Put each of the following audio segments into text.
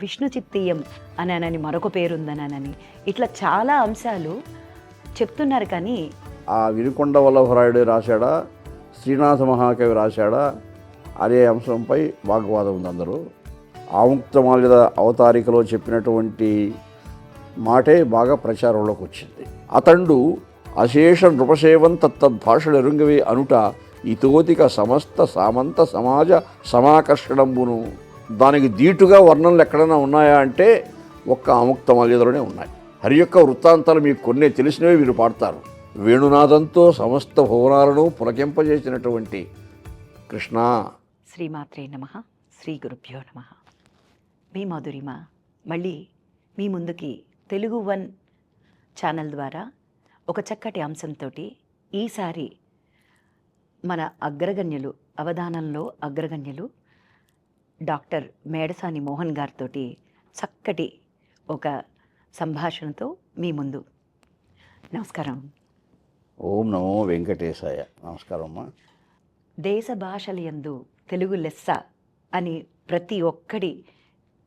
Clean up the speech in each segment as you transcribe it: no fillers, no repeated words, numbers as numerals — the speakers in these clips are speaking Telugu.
విష్ణు చిత్తీయం అనని మరొక పేరుందనని ఇట్లా చాలా అంశాలు చెప్తున్నారు. కానీ ఆ వినుకొండ వల్లభరాయుడు రాశాడా, శ్రీనాథ మహాకవి రాశాడా అనే అంశంపై వాగ్వాదం ఉంది. అందరూ ఆముక్తమాల్యద అవతారికలో చెప్పినటువంటి మాటే బాగా ప్రచారంలోకి వచ్చింది. అతండు అశేష నృపసేవం తత్తద్భాషలు ఎరుంగవే అనుట ఇతోతిక సమస్త సామంత సమాజ సమాకర్షణంబును. దానికి దీటుగా వర్ణనలు ఎక్కడైనా ఉన్నాయా అంటే ఒక్క ఆముక్తమాల్యదలోనే ఉన్నాయి. హరి యొక్క వృత్తాంతాలు మీకు కొన్ని తెలిసినవి మీరు పాడతారు. వేణునాదంతో సమస్త భువనాలను పులకింపజేసినటువంటి కృష్ణ. శ్రీమాత్రే నమః, శ్రీ గురుభ్యో నమః. మీ మధురిమ మళ్ళీ మీ ముందుకి తెలుగు వన్ ఛానల్ ద్వారా ఒక చక్కటి అంశంతో ఈసారి మన అగ్రగణ్యులు, అవధానంలో అగ్రగణ్యులు డాక్టర్ మేడసాని మోహన్ గారితో చక్కటి ఒక సంభాషణతో మీ ముందు. నమస్కారం. ఓం నమో వెంకటేశాయ. నమస్కారం అమ్మా. దేశ భాషలయందు తెలుగు లెస్స అని ప్రతి ఒక్కడి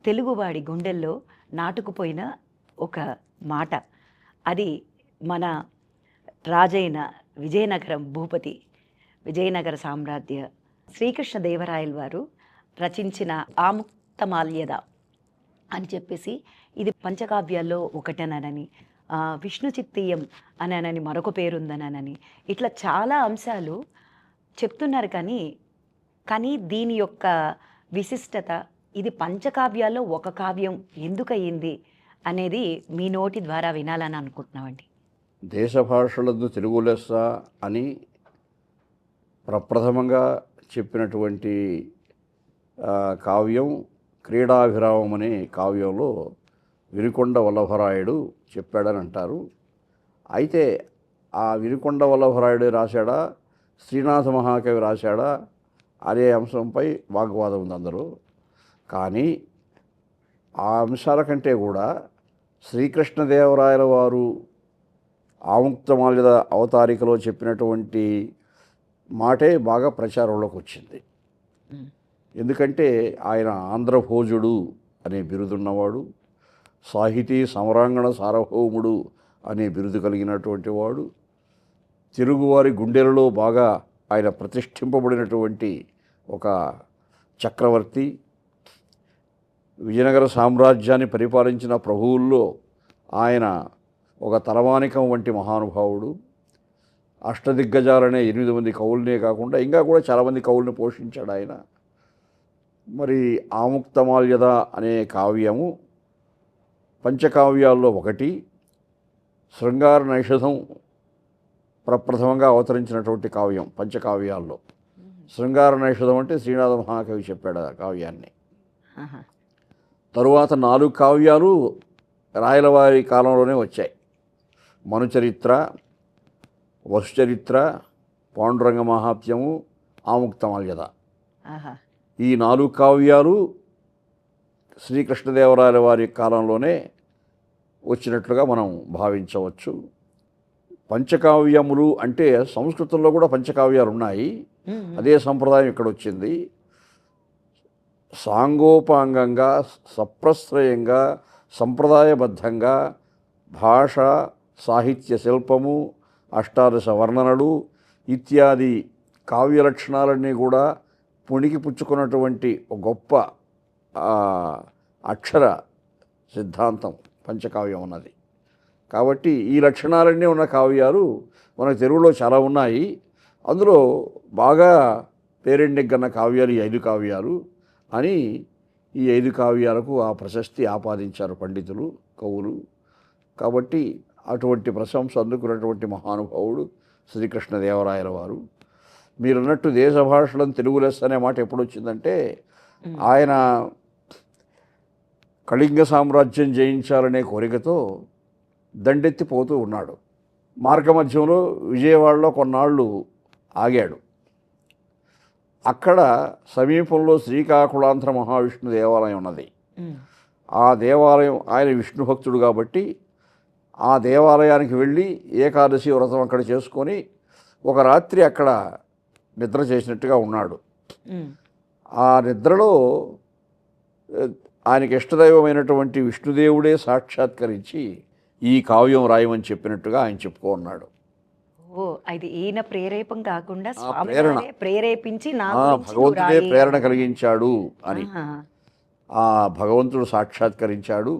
తెలుగువాడి గుండెల్లో నాటుకుపోయిన ఒక మాట. అది మన రాజైన విజయనగరం భూపతి, విజయనగర సామ్రాజ్య శ్రీకృష్ణదేవరాయల వారు రచించిన ఆముక్తమాల్యద అని చెప్పేసి ఇది పంచకావ్యాల్లో ఒకటనని, విష్ణు చిత్తీయం అనని మరొక పేరుందనని ఇట్లా చాలా అంశాలు చెప్తున్నారు. కానీ దీని యొక్క విశిష్టత, ఇది పంచకావ్యాల్లో ఒక కావ్యం ఎందుకయ్యింది అనేది మీ నోటి ద్వారా వినాలని అనుకుంటున్నామండి. దేశ భాషలందు తెలుగు లెస్స అని ప్రప్రథమంగా చెప్పినటువంటి కావ్యం క్రీడాభిరామం అనే కావ్యంలో వినుకొండ వల్లభరాయుడు చెప్పాడని అంటారు. అయితే ఆ వినుకొండ వల్లభరాయుడు రాశాడా, శ్రీనాథ మహాకవి రాశాడా అనే అంశంపై వాగ్వాదం ఉంది అందరూ. కానీ ఆ అంశాల కంటే కూడా శ్రీకృష్ణదేవరాయల వారు ఆముక్తమాల్యద అవతారికలో చెప్పినటువంటి మాటే బాగా ప్రచారంలోకి వచ్చింది. ఎందుకంటే ఆయన ఆంధ్రభోజుడు అనే బిరుదున్నవాడు, సాహితీ సమరాంగణ సార్వభౌముడు అనే బిరుదు కలిగినటువంటి వాడు, తెలుగువారి గుండెలలో బాగా ఆయన ప్రతిష్ఠింపబడినటువంటి ఒక చక్రవర్తి, విజయనగర సామ్రాజ్యాన్ని పరిపాలించిన ప్రభువుల్లో ఆయన ఒక తలమానికం వంటి మహానుభావుడు. అష్టదిగ్గజాలనే 8 మంది కవులనే కాకుండా ఇంకా కూడా చాలామంది కవుల్ని పోషించాడు ఆయన. మరి ఆముక్తమాల్యద అనే కావ్యము పంచకావ్యాల్లో ఒకటి. శృంగార నైషధం ప్రప్రథమంగా అవతరించినటువంటి కావ్యం పంచకావ్యాల్లో. శృంగార నైషధం అంటే శ్రీనాథ మహాకవి చెప్పాడు ఆ కావ్యాన్ని. తరువాత 4 కావ్యాలు రాయలవారి కాలంలోనే వచ్చాయి. మనుచరిత్ర, వసుచరిత్ర, పాండురంగ మహాత్మ్యము, ఆముక్తమాల్యద. ఈ 4 కావ్యాలు శ్రీకృష్ణదేవరాయల వారి కాలంలోనే వచ్చినట్లుగా మనం భావించవచ్చు. పంచకావ్యములు అంటే సంస్కృతంలో కూడా పంచకావ్యాలు ఉన్నాయి. అదే సంప్రదాయం ఇక్కడ వచ్చింది. సాంగోపాంగంగా, సప్రశ్రయంగా, సంప్రదాయబద్ధంగా భాష, సాహిత్య శిల్పము, అష్టాదశ వర్ణనలు ఇత్యాది కావ్య లక్షణాలన్నీ కూడా పుణికి పుచ్చుకున్నటువంటి ఒక గొప్ప అక్షర సిద్ధాంతం పంచకావ్యం ఉన్నది. కాబట్టి ఈ లక్షణాలన్నీ ఉన్న కావ్యాలు మనకు తెలుగులో చాలా ఉన్నాయి. అందులో బాగా పేరెండెగ్గన్న కావ్యాలు ఈ 5 కావ్యాలు అని ఈ 5 కావ్యాలకు ఆ ప్రశస్తి ఆపాదించారు పండితులు, కవులు. కాబట్టి అటువంటి ప్రశంస అందుకున్నటువంటి మహానుభావుడు శ్రీకృష్ణదేవరాయల వారు. మీరన్నట్టు దేశ భాషలను తెలుగు లెస్స అనే మాట ఎప్పుడు వచ్చిందంటే ఆయన కళింగ సామ్రాజ్యం జయించాలనే కోరికతో దండెత్తిపోతూ ఉన్నాడు. మార్గమధ్యంలో విజయవాడలో కొన్నాళ్ళు ఆగాడు. అక్కడ సమీపంలో శ్రీకాకుళాంధ్ర మహావిష్ణు దేవాలయం ఉన్నది. ఆ దేవాలయం, ఆయన విష్ణు భక్తుడు కాబట్టి ఆ దేవాలయానికి వెళ్ళి ఏకాదశి వ్రతం అక్కడ చేసుకొని ఒక రాత్రి అక్కడ నిద్ర చేసినట్టుగా ఉన్నాడు. ఆ నిద్రలో ఆయనకి ఇష్టదైవమైనటువంటి విష్ణుదేవుడే సాక్షాత్కరించి ఈ కావ్యం రాయమని చెప్పినట్టుగా ఆయన చెప్పుకో ఉన్నాడు. ఓ అది ఈయన ప్రేరేపం కాకుండా స్వామి ప్రేరణ. వారే ప్రేరేపించి నా గురించి నువ్వు భగవంతుడే రాయి ప్రేరణ అన్నారు. కలిగించాడు అని ఆహా. ఆ భగవంతుడు సాక్షాత్కరించాడు.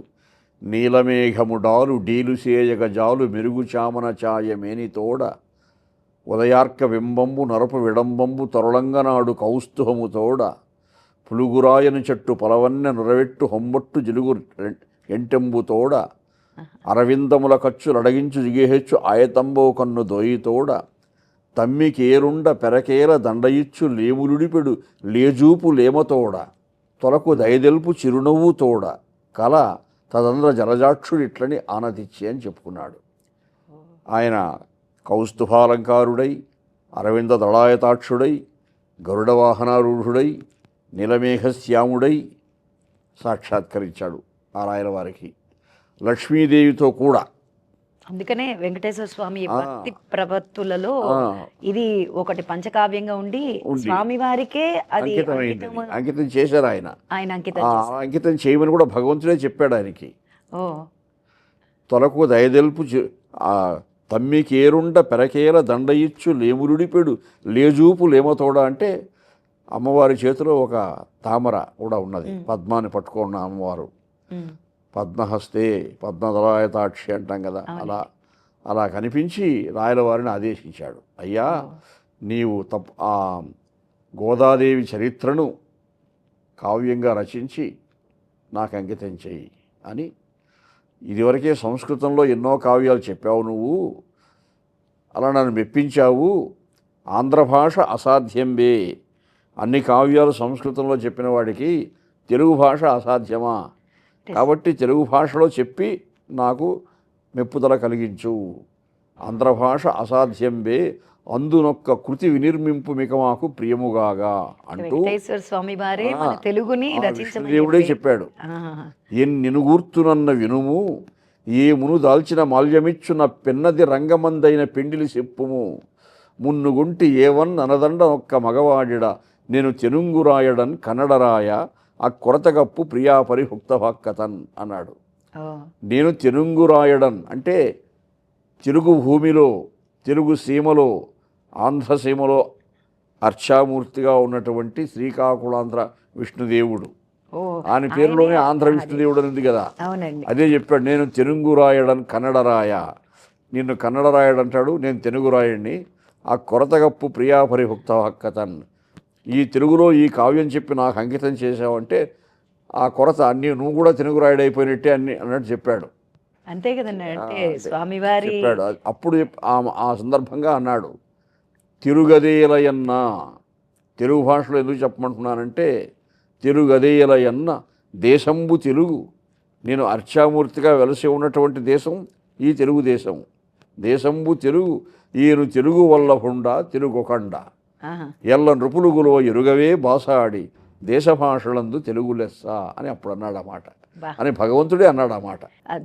నీలమేఘముడాలు డీలు సేయగజాలు మెరుగు చామన ఛాయ మేనితోడ ఉదయార్క బింబంబు నరపు విడంబంబు తరుళంగనాడు కౌస్తుహముతోడ పులుగురాయను చెట్టు పొలవన్నె నురవెట్టు హొంబొట్టు జిలుగు ఎంటెంబుతోడ అరవిందముల ఖర్చులు అడగించు జిగేహెచ్చు ఆయతంబో కన్ను దొయితోడ తమ్మికేరుండ పెరకేల దండయిచ్చు లేములుడిపెడు లేజూపు లేమతోడ తొలకు దయదెల్పు చిరునవ్వు తోడ కల తదంధ్ర జలజాక్షుడిట్లని ఆనతిచ్చి అని చెప్పుకున్నాడు. ఆయన కౌస్తుభాలంకారుడై అరవింద దళాయతాక్షుడై గరుడవాహనారూఢుడై నీలమేఘశ్యాముడై సాక్షాత్కరించాడు ఆ రాయల వారికి. లక్ష్మీదేవితో కూడా. అందుకనే వెంకటేశ్వర స్వామి భక్తి ప్రపత్తులలో ఇది ఒకటి పంచకావ్యంగా ఉండి స్వామి వారికే అది అంకితం చేశారు ఆయన. ఆయన అంకితం అంకితం చేయమని కూడా భగవంతుడే చెప్పాడు ఆయనకి. ఓ తొలకు దయదెల్పు తమ్మికేరుండ పెరకేల దండయిచ్చు లేములుడిపెడు లేజూపు లేమతోడ అంటే అమ్మవారి చేతిలో ఒక తామర కూడా ఉన్నది. పద్మాన్ని పట్టుకున్న అమ్మవారు పద్మహస్తే పద్మదళాయతాక్షి అంటాం కదా, అలా కనిపించి రాయల వారిని ఆదేశించాడు. అయ్యా నీవు ఆ గోదాదేవి చరిత్రను కావ్యంగా రచించి నాకు అంకితం చెయ్యి అని. ఇదివరకే సంస్కృతంలో ఎన్నో కావ్యాలు చెప్పావు నువ్వు, అలా నన్ను మెప్పించావు. ఆంధ్ర భాష అసాధ్యంబే, అన్ని కావ్యాలు సంస్కృతంలో చెప్పిన వాడికి తెలుగు భాష అసాధ్యమా? కాబట్టి తెలుగు భాషలో చెప్పి నాకు మెప్పుదల కలిగించు. ఆంధ్ర భాష అసాధ్యంబే అందునొక్క కృతి వినిర్మింపు మిక మాకు ప్రియముగాగా అంటూ స్వామి వారే మన తెలుగుని దేవుడే చెప్పాడు. ఎన్నినుగూర్తునన్న వినుము ఏమును దాల్చిన మాల్యమిచ్చున పెన్నది రంగమందైన పెండిలి చెప్పుము మున్నుగుంటి ఏవన్ అనదండ ఒక్క మగవాడిడ నేను తెనుంగురాయడన్ కన్నడరాయ ఆ కొరతగప్పు ప్రియా పరిభుక్త భక్కతన్ అన్నాడు. నేను తెనుంగురాయడన్ అంటే తెలుగు భూమిలో తెలుగు సీమలో ఆంధ్రసీమలో అర్చామూర్తిగా ఉన్నటువంటి శ్రీకాకుళాంధ్ర విష్ణుదేవుడు. ఆయన పేరులోనే ఆంధ్ర విష్ణుదేవుడు అని ఉంది కదా, అదే చెప్పాడు. నేను తెనుంగురాయడన్ కన్నడరాయ, నిన్ను కన్నడరాయడంటాడు, నేను తెలుగురాయడిని. ఆ కొరతగప్పు ప్రియా పరిభుక్త భక్కతన్, ఈ తెలుగులో ఈ కావ్యం చెప్పి నాకు అంకితం చేసావంటే ఆ కొరత అన్నీ నువ్వు కూడా తెలుగురాయుడైపోయినట్టే అన్ని అన్నట్టు చెప్పాడు. అంతే కదండి, అంటే స్వామివారి చెప్పాడు. అప్పుడు ఆ సందర్భంగా అన్నాడు తిరుగదేలయన్న. తెలుగు భాషలో ఎందుకు చెప్పమంటున్నానంటే తిరుగదేలయన్న దేశంబు తెలుగు, నేను అర్చామూర్తిగా వెలసి ఉన్నటువంటి దేశం ఈ తెలుగు దేశం. దేశంబు తెలుగు ఈయను తెలుగు వల్లభుండ తెలుగొకండ ఎల్ల నృపులుగులో ఎరుగవే బాసాడి దేశ భాషలందు తెలుగు లెస్స అని అప్పుడు అన్నాడు అన్నమాట, అని భగవంతుడే అన్నాడు అన్నమాట.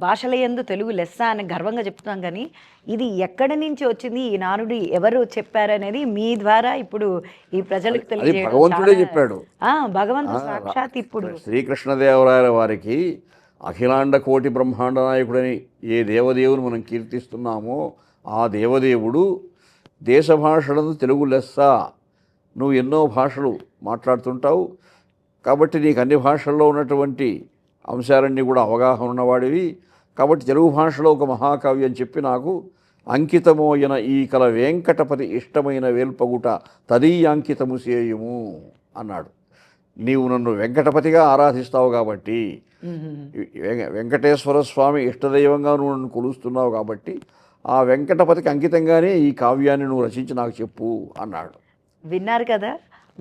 భాషల యందు తెలుగు లెస్స అని గర్వంగా చెప్తున్నాం. కానీ ఇది ఎక్కడి నుంచి వచ్చింది, ఈ నానుడి ఎవరు చెప్పారనేది మీ ద్వారా ఇప్పుడు ఈ ప్రజలకు తెలియజేయడం భగవంతుడే చెప్పాడు. భగవంతుడు సాక్షాత్ ఇప్పుడు శ్రీకృష్ణదేవరాయల వారికి అఖిలాండ కోటి బ్రహ్మాండ నాయకుడని ఏ దేవదేవుని మనం కీర్తిస్తున్నామో ఆ దేవదేవుడు దేశ భాషలందు తెలుగు లెస్స. నువ్వు ఎన్నో భాషలు మాట్లాడుతుంటావు కాబట్టి నీకు అన్ని భాషల్లో ఉన్నటువంటి అంశాలన్నీ కూడా అవగాహన ఉన్నవాడివి. కాబట్టి తెలుగు భాషలో ఒక మహాకావ్యం చెప్పి నాకు అంకితమోయన ఈ కల వెంకటపతి ఇష్టమైన వేల్పగుట తదీయాంకితము చేయుము అన్నాడు. నీవు నన్ను వెంకటపతిగా ఆరాధిస్తావు కాబట్టి, వెంకటేశ్వర స్వామి ఇష్టదైవంగా నువ్వు నన్ను కొలుస్తున్నావు కాబట్టి ఆ వెంకటపతికి అంకితంగానే ఈ కావ్యాన్ని నువ్వు రచించి నాకు చెప్పు అన్నాడు. విన్నారు కదా,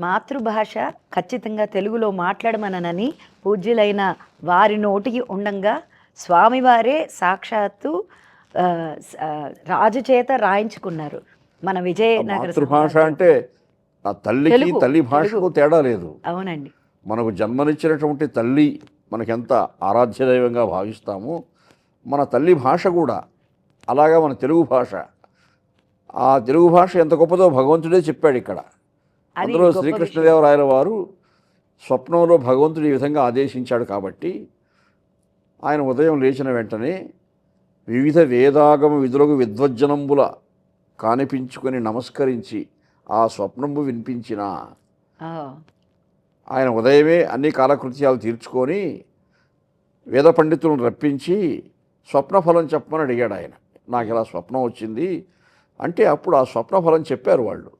మాతృభాష ఖచ్చితంగా తెలుగులో మాట్లాడమనని పూజ్యులైన వారి నోటికి ఉండంగా స్వామివారే సాక్షాత్తు రాజు చేత రాయించుకున్నారు. మన విజయనగర మాతృభాష అంటే ఆ తల్లికి తల్లి భాషకు తేడా లేదు. అవునండి, మనకు జన్మనిచ్చినటువంటి తల్లి మనకెంత ఆరాధ్య దైవంగా భావిస్తామో మన తల్లి భాష కూడా అలాగా మన తెలుగు భాష. ఆ తెలుగు భాష ఎంత గొప్పదో భగవంతుడే చెప్పాడు ఇక్కడ. అందులో శ్రీకృష్ణదేవరాయల వారు స్వప్నంలో భగవంతుడు ఈ విధంగా ఆదేశించాడు కాబట్టి ఆయన ఉదయం లేచిన వెంటనే వివిధ వేదాగమ విధులకు విద్వజ్జనంబుల కానిపించుకొని నమస్కరించి ఆ స్వప్నంబు వినిపించిన ఆయన ఉదయమే అన్ని కాలకృత్యాలు తీర్చుకొని వేద పండితులను రప్పించి స్వప్నఫలం చెప్పమని అడిగాడు ఆయన. నాకు ఇలా స్వప్నం వచ్చింది అంటే అప్పుడు ఆ స్వప్నఫలం చెప్పారు వాళ్ళు.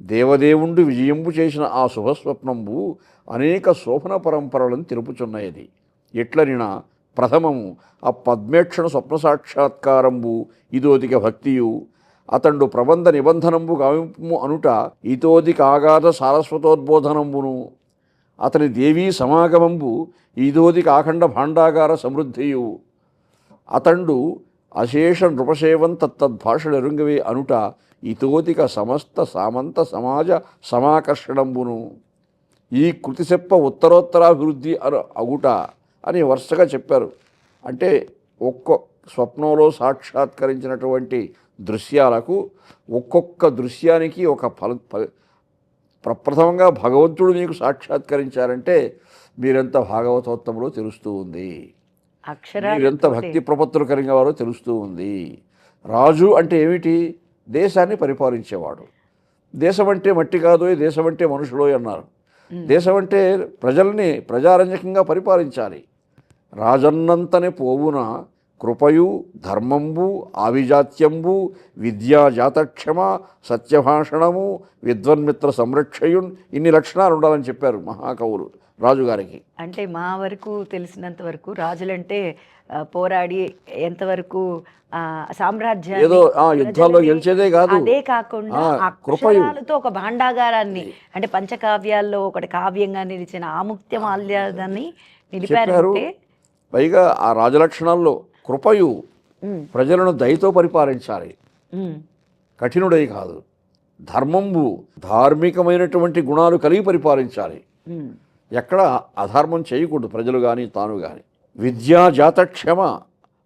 దేవదేవుండు విజయంబు చేసిన ఆ శుభస్వప్నంబు అనేక శోభన పరంపరలను తెలుపుచున్నది. ఎట్లనినా ప్రథమము ఆ పద్మేక్షణ స్వప్న సాక్షాత్కారంబు ఇదోదిక భక్తియు అతండు ప్రబంధ నిబంధనంబు గావింపు అనుట ఇతోదిక ఆగాధ సారస్వతోద్బోధనంబును అతని దేవీ సమాగమంబు ఇదోదిక ఆఖండ భాండాగార సమృద్ధియు అతండు అశేష నృపసేవం తత్తద్భాషలెరుంగవే అనుట ఇతోదిక సమస్త సామంత సమాజ సమాకర్షణంబును ఈ కృతి చెప్ప ఉత్తరోత్తరాభివృద్ధి అగుట అని వరుసగా చెప్పారు. అంటే స్వప్నంలో సాక్షాత్కరించినటువంటి దృశ్యాలకు ఒక్కొక్క దృశ్యానికి ఒక ప్రప్రథమంగా భగవంతుడు మీకు సాక్షాత్కరించారంటే మీరెంత భాగవతోత్తములో తెలుస్తూ ఉంది, మీరెంత భక్తి ప్రపత్తులు కలిగిన వారో తెలుస్తూ ఉంది. రాజు అంటే ఏమిటి? దేశాన్ని పరిపాలించేవాడు. దేశం అంటే మట్టి కాదు, దేశం అంటే మనుషులు అన్నారు. దేశం అంటే ప్రజల్ని ప్రజారంజకంగా పరిపాలించాలి. రాజన్నంతనే పోవున కృపయు ధర్మంబు ఆవిజాత్యంబు విద్యా జాతక్షమ సత్యభాషణము విద్వన్మిత్ర సంరక్షయున్ ఇన్ని లక్షణాలు ఉండాలని చెప్పారు మహాకవులు రాజుగారికి. అంటే మా వరకు తెలిసినంత వరకు రాజులంటే పోరాడి ఎంతవరకు సామ్రాజ్యం ఏదో యుద్ధాల్లో గెలిచేదే కాదు, అదే కాకుండా అక్షరాలతో ఒక భాండాగారాన్ని అంటే పంచకావ్యాల్లో ఒకటి కావ్యంగా నిలిచిన ఆముక్త్య మాల్యాన్ని నిలిపారంటే పైగా ఆ రాజలక్షణాల్లో కృపయు ప్రజలను దయతో పరిపాలించాలి, కఠినుడై కాదు. ధర్మంబు ధార్మికమైనటువంటి గుణాలు కలిగి పరిపాలించాలి, ఎక్కడ అధర్మం చేయకూడదు ప్రజలు కానీ తాను కానీ. విద్యా జాతక్షమ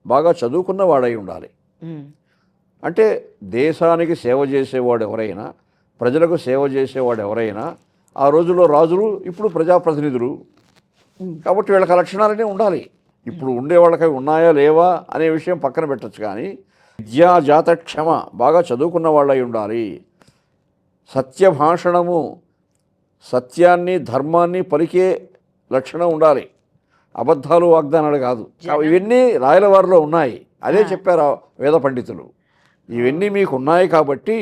బాగా చదువుకున్నవాడై ఉండాలి. అంటే దేశానికి సేవ చేసేవాడు ఎవరైనా, ప్రజలకు సేవ చేసేవాడు ఎవరైనా, ఆ రోజుల్లో రాజులు, ఇప్పుడు ప్రజాప్రతినిధులు కాబట్టి వీళ్ళకి లక్షణాలనే ఉండాలి. ఇప్పుడు ఉండేవాళ్ళకి ఉన్నాయా లేవా అనే విషయం పక్కన పెట్టచ్చు, కానీ విద్యా జాతక్షమ బాగా చదువుకున్న వాళ్ళై ఉండాలి. సత్యభాషణము సత్యాన్ని ధర్మాన్ని పలికే లక్షణం ఉండాలి, అబద్ధాలు వాగ్దానాలు కాదు. ఇవన్నీ రాయలవారిలో ఉన్నాయి, అదే చెప్పారు వేద పండితులు. ఇవన్నీ మీకు ఉన్నాయి కాబట్టి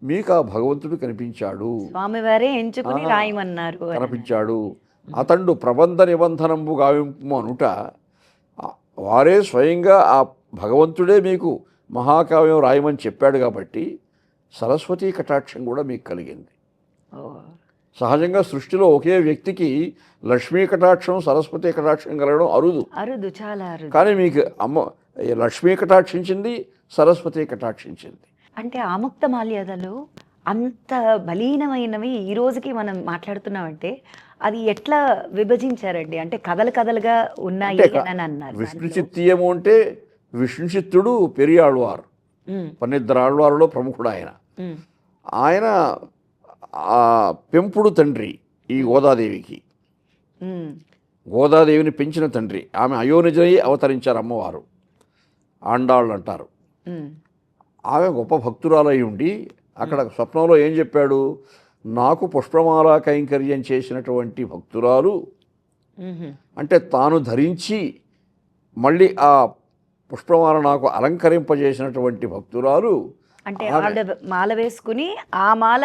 మీకు ఆ భగవంతుడు కనిపించాడు, స్వామివారే ఎంచుకుని రాయమన్నారు, కనిపించాడు. అతండు ప్రబంధ నిబంధనంబు గావింపు అనుట వారే స్వయంగా ఆ భగవంతుడే మీకు మహాకావ్యం రాయమని చెప్పాడు కాబట్టి సరస్వతీ కటాక్షం కూడా మీకు కలిగింది. సహజంగా సృష్టిలో ఒకే వ్యక్తికి లక్ష్మీ కటాక్షం సరస్వతీ కటాక్షం కలగడం అరుదు, చాలా అరుదు. కానీ మీకు లక్ష్మీ కటాక్షించింది, సరస్వతీ కటాక్షించింది. అంటే ఆముక్త మాల్యదలు అంత బలీనమైనవి ఈ రోజుకి మనం మాట్లాడుతున్నామంటే అది ఎట్లా విభజించారండి? అంటే కథలుగా ఉన్నాయి అని అన్నారు. విష్ణు చిత్తీయము అంటే విష్ణు చిత్తుడు పెరియాళ్వారు, 12 ఆళ్వారులో ప్రముఖుడు ఆయన. ఆయన పెంపుడు తండ్రి ఈ గోదాదేవికి, గోదాదేవిని పెంచిన తండ్రి. ఆమె అయోనిజై అవతరించారు అమ్మవారు, ఆండాళ్ళు అంటారు. ఆమె గొప్ప భక్తురాలై ఉండి అక్కడ స్వప్నంలో ఏం చెప్పాడు? నాకు పుష్పమాల కైంకర్యం చేసినటువంటి భక్తురాలు అంటే తాను ధరించి మళ్ళీ ఆ పుష్పమాల నాకు అలంకరింపజేసినటువంటి భక్తురాలు అంటే మాల వేసుకుని ఆ మాల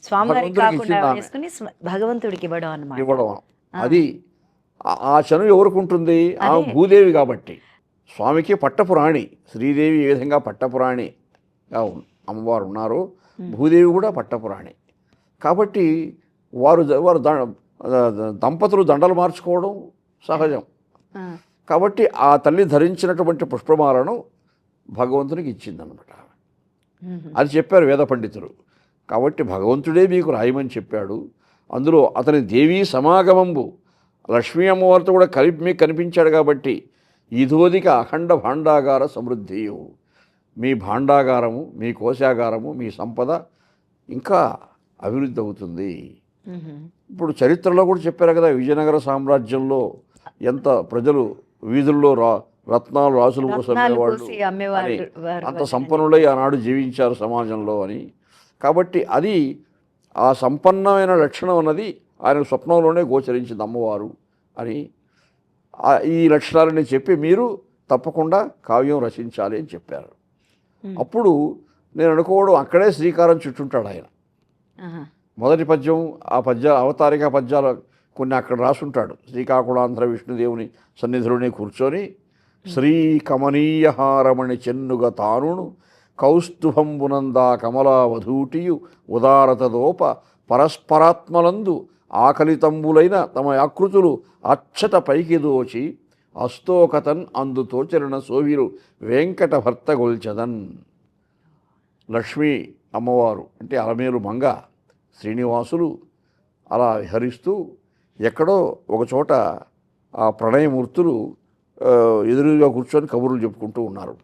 స్వామివారికి కాకుండా వేసుకుని భగవంతుడికి ఇవ్వడం అన్నమాట. ఇవ్వడం అది ఆ చనువు ఎవరికి ఉంటుంది? ఆ భూదేవి కాబట్టి. స్వామికి పట్టపురాణి శ్రీదేవి ఏ విధంగా పట్టపురాణిగా అమ్మవారు ఉన్నారో భూదేవి కూడా పట్టపురాణి కాబట్టి వారు దంపతులు దండలు మార్చుకోవడం సహజం. కాబట్టి ఆ తల్లి ధరించినటువంటి పుష్పమాలను భగవంతునికి ఇచ్చిందనమాట. అది చెప్పారు వేద పండితులు. కాబట్టి భగవంతుడే మీకు రాయమని చెప్పాడు. అందులో అతని దేవీ సమాగమంబు లక్ష్మీ అమ్మవారితో కూడా కలిపి మీకు కనిపించాడు కాబట్టి ఇదోదిక అఖండ భాండాగార సమృద్ధియు, మీ భాండాగారము, మీ కోశాగారము, మీ సంపద ఇంకా అభివృద్ధి అవుతుంది. ఇప్పుడు చరిత్రలో కూడా చెప్పారు కదా, విజయనగర సామ్రాజ్యంలో ఎంత ప్రజలు వీధుల్లో రత్నాలు రాసులు కోసం రత్నాలు అమ్మేవాళ్ళు కోసి అని, అమ్మేవారు అంత సంపన్నులై ఆనాడు జీవించారు సమాజంలో అని. కాబట్టి అది ఆ సంపన్నమైన లక్షణం అన్నది ఆయన స్వప్నంలోనే గోచరించింది అమ్మవారు అని. ఈ లక్షణాలని చెప్పి మీరు తప్పకుండా కావ్యం రచించాలి అని చెప్పారు. అప్పుడు నేను అనుకోవడం అక్కడే శ్రీకారం చుట్టుంటాడు ఆయన. మొదటి పద్యం ఆ అవతారిక పద్యాలు కొన్ని అక్కడ రాసుంటాడు. శ్రీకాకుళాంధ్ర విష్ణుదేవుని సన్నిధిలోనే కూర్చొని శ్రీ కమనీయహారమణి చెన్నుగ తానును కౌస్తుభంబునందా కమలావధూటియు ఉదారతదోప పరస్పరాత్మలందు ఆకలితంబులైన తమ ఆకృతులు అచ్చట పైకి దోచి అస్తోకతన్ అందుతోచరణ సోవిరు వెంకట భర్త గొల్చదన్. లక్ష్మీ అమ్మవారు అంటే అలమేలు మంగ శ్రీనివాసులు అలా విహరిస్తూ ఎక్కడో ఒకచోట ఆ ప్రణయమూర్తులు ఎదురుగా కూర్చొని కబుర్లు చెప్పుకుంటూ ఉన్నారు.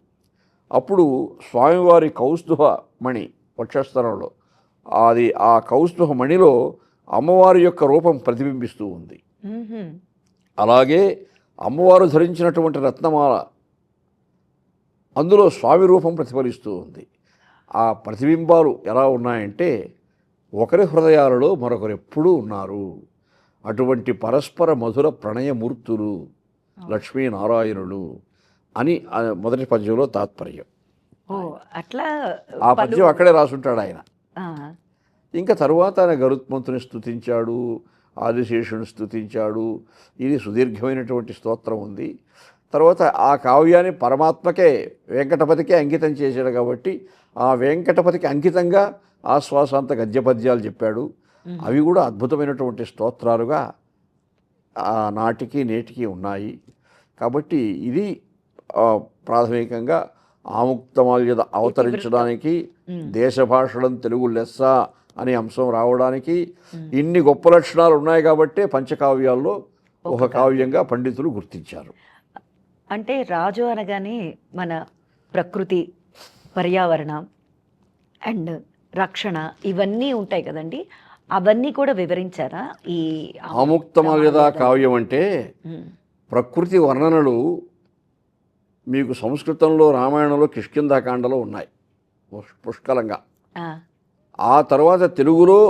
అప్పుడు స్వామివారి కౌస్తుభ మణి వక్షస్థలంలో అది ఆ కౌస్తుభ మణిలో అమ్మవారి యొక్క రూపం ప్రతిబింబిస్తూ ఉంది. అలాగే అమ్మవారు ధరించినటువంటి రత్నమాల అందులో స్వామి రూపం ప్రతిఫలిస్తూ ఉంది. ఆ ప్రతిబింబాలు ఎలా ఉన్నాయంటే ఒకరి హృదయాలలో మరొకరు ఎప్పుడూ ఉన్నారు. అటువంటి పరస్పర మధుర ప్రణయమూర్తులు లక్ష్మీనారాయణులు అని మొదటి పద్యంలో తాత్పర్యం. అట్లా ఆ పద్యం అక్కడే రాసుంటాడు ఆయన. ఇంకా తరువాత ఆయన గరుత్మంతుని స్తుతించాడు, ఆదిశేషుని స్తుతించాడు. ఇది సుదీర్ఘమైనటువంటి స్తోత్రం ఉంది. తర్వాత ఆ కావ్యాన్ని పరమాత్మకే వెంకటపతికే అంకితం చేశాడు కాబట్టి ఆ వెంకటపతికి అంకితంగా ఆశ్వాసాంత గద్యపద్యాలు చెప్పాడు. అవి కూడా అద్భుతమైనటువంటి స్తోత్రాలుగా నాటికి నేటికి ఉన్నాయి. కాబట్టి ఇది ప్రాథమికంగా ఆముక్తమాల్యద అవతరించడానికి, దేశ భాషలను తెలుగు లెస్స అనే అంశం రావడానికి ఇన్ని గొప్ప లక్షణాలు ఉన్నాయి కాబట్టే పంచకావ్యాల్లో ఒక కావ్యంగా పండితులు గుర్తించారు. అంటే రాజు అనగానే మన ప్రకృతి, పర్యావరణం అండ్ రక్షణ ఇవన్నీ ఉంటాయి కదండి, అవన్నీ కూడా వివరించారా ఈ ఆముక్తమాల్యద కావ్యం? అంటే ప్రకృతి వర్ణనలు మీకు సంస్కృతంలో రామాయణంలో కిష్కింధాకాండలో ఉన్నాయి పుష్కలంగా. ఆ తర్వాత తెలుగులో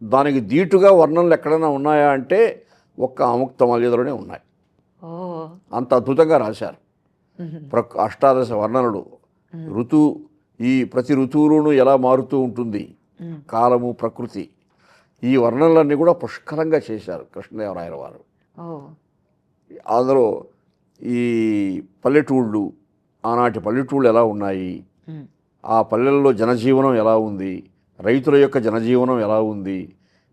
దానికి దీటుగా వర్ణనలు ఎక్కడైనా ఉన్నాయా అంటే ఒక్క ఆముక్తమాల్యదలోనే ఉన్నాయి. అంత అద్భుతంగా రాశారు. అష్టాదశ వర్ణనలు, ఈ ప్రతి ఋతువులోనూ ఎలా మారుతూ ఉంటుంది, కాలము, ప్రకృతి, ఈ వర్ణనలన్నీ కూడా పుష్కలంగా చేశారు కృష్ణదేవరాయల వారు. అందులో ఈ పల్లెటూళ్ళు, ఆనాటి పల్లెటూళ్ళు ఎలా ఉన్నాయి, ఆ పల్లెల్లో జనజీవనం ఎలా ఉంది, రైతుల యొక్క జనజీవనం ఎలా ఉంది,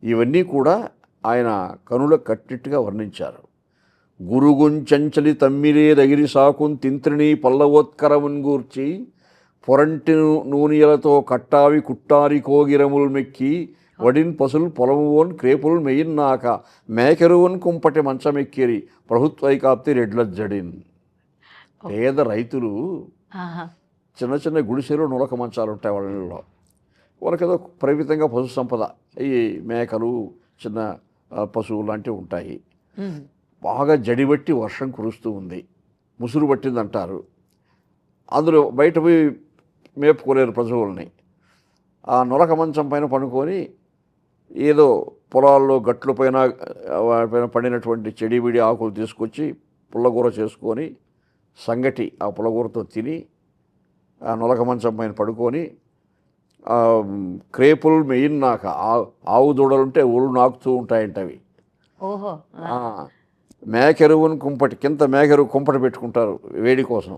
ఇవన్నీ కూడా ఆయన కనులకు కట్టిట్టుగా వర్ణించారు. గురుగుంచంచలి తమ్మిరే దగిరి సాకున్ తింత్రిని పల్లవోత్కరమున్ గూర్చి పొరంటి నూనియలతో కట్టావి కుట్టారి కోగిరముల్ మెక్కి వడిన్ పసుల్ పొలమువోన్ క్రేపుల్ మెయిన్నాక మేకెరువన్ కుంపటి మంచమెక్కిరి ప్రభుత్వైకాప్తి రెడ్లజ్జడిన్. పేద రైతులు చిన్న చిన్న గుడిసెలు, నులక మంచాలు ఉంటాయి వాళ్ళ ఇళ్ళలో. వాళ్ళకేదో పరిమితంగా పశు సంపద, ఈ మేకలు, చిన్న పశువులు లాంటివి ఉంటాయి. బాగా జడిబట్టి వర్షం కురుస్తూ ఉంది, ముసురు పట్టింది అంటారు. అందులో బయట పోయి మేపుకోలేరు పశువుల్ని. ఆ నులక మంచం పైన పడుకొని ఏదో పొలాల్లో గట్ల పైన పడినటువంటి చెడిబిడి ఆకులు తీసుకొచ్చి పుల్లగూర చేసుకొని సంగటి ఆ పుల్లగూరతో తిని ఆ నులక మంచం పైన పడుకొని క్రేపులు మెయిన్నాక ఆవు దూడలుంటే ఒళ్ళు నాకుతూ ఉంటాయంటవి. మేకెరువుని కుంపటి కింద మేకెరువు కుంపటి పెట్టుకుంటారు వేడి కోసం,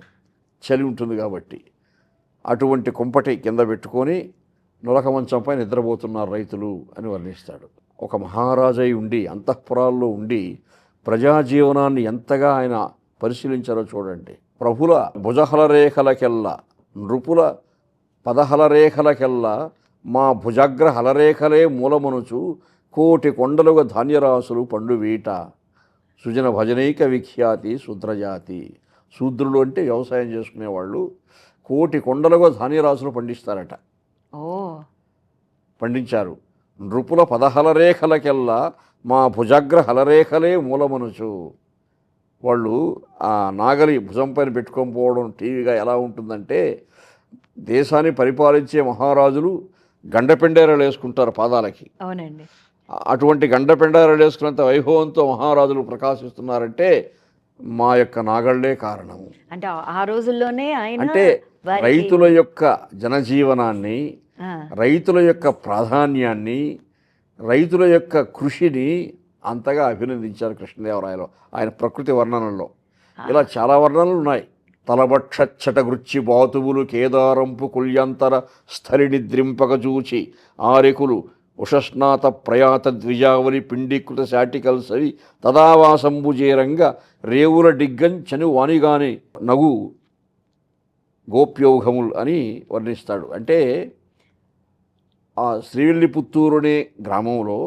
చలి ఉంటుంది కాబట్టి. అటువంటి కుంపటి కింద పెట్టుకొని నులక మంచంపై నిద్రపోతున్నారు రైతులు అని వర్ణిస్తాడు. ఒక మహారాజై ఉండి అంతఃపురాల్లో ఉండి ప్రజాజీవనాన్ని ఎంతగా ఆయన పరిశీలించారో చూడండి. ప్రభుల భుజహలరేఖలకెల్లా, నృపుల పదహలరేఖలకెల్లా మా భుజాగ్ర హలరేఖలే మూలమనుచు కోటి కొండలుగా ధాన్యరాశులు పండు వీట సుజన భజనైక విఖ్యాతి శూద్రజాతి. శూద్రులు అంటే వ్యవసాయం చేసుకునేవాళ్ళు. కోటి కొండలుగా ధాన్యరాశులు పండిస్తారట. పండించారు. నృపుల పదహలరేఖలకెల్లా మా భుజగ్ర హలరేఖలే మూలమనుచు. వాళ్ళు ఆ నాగలి భుజం పైన పెట్టుకొని పోవడం టీవీగా ఎలా ఉంటుందంటే, దేశాన్ని పరిపాలించే మహారాజులు గండపెండేరాలు వేసుకుంటారు పాదాలకి. అవునండి. అటువంటి గండపెండేరాలు వేసుకున్నంత వైభవంతో మహారాజులు ప్రకాశిస్తున్నారంటే మా యొక్క నాగళ్ళే కారణము. అంటే ఆ రోజుల్లోనే ఆయన అంటే వారికి రైతుల యొక్క జనజీవనాన్ని, ఆ, రైతుల యొక్క ప్రాధాన్యాన్ని, రైతుల యొక్క కృషిని అంతగా అభినందించారు కృష్ణదేవరాయలు ఆయన ప్రకృతి వర్ణనలో. ఇలా చాలా వర్ణనలు ఉన్నాయి. తలబక్షచ్చట గృచ్చి బాతువులు కేదారంపు కుల్యంతర స్థలిని ద్రింపకజూచి ఆరెకులు ఉషస్నాత ప్రయాత ద్విజావలి పిండీకృత శాటికల్సవి తదావాసంబుజేరంగ రేవుల డిగ్గంచని వానిగాని నగు గోప్యౌఘములు అని వర్ణిస్తాడు. అంటే ఆ శ్రీవిల్లిపుత్తూరు అనే గ్రామంలో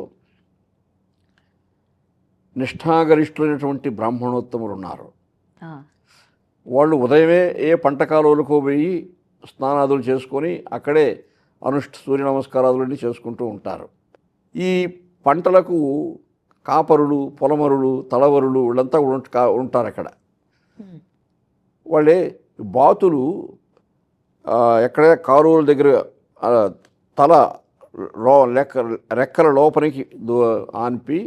నిష్ఠాగరిష్ఠులైనటువంటి బ్రాహ్మణోత్తములు ఉన్నారు. ఆ, వాళ్ళు ఉదయమే ఏ పంట కాలువలకు పోయి స్నానాదులు చేసుకొని అక్కడే సూర్య నమస్కారాదులన్నీ చేసుకుంటూ ఉంటారు. ఈ పంటలకు కాపరులు, పొలమరులు, తలవరులు వీళ్ళంతా ఉంటారు అక్కడ. ఉమ్, వాళ్ళే బాతులు ఎక్కడ కారువుల దగ్గర తల రెక్కల లోపలికి ఆన్పి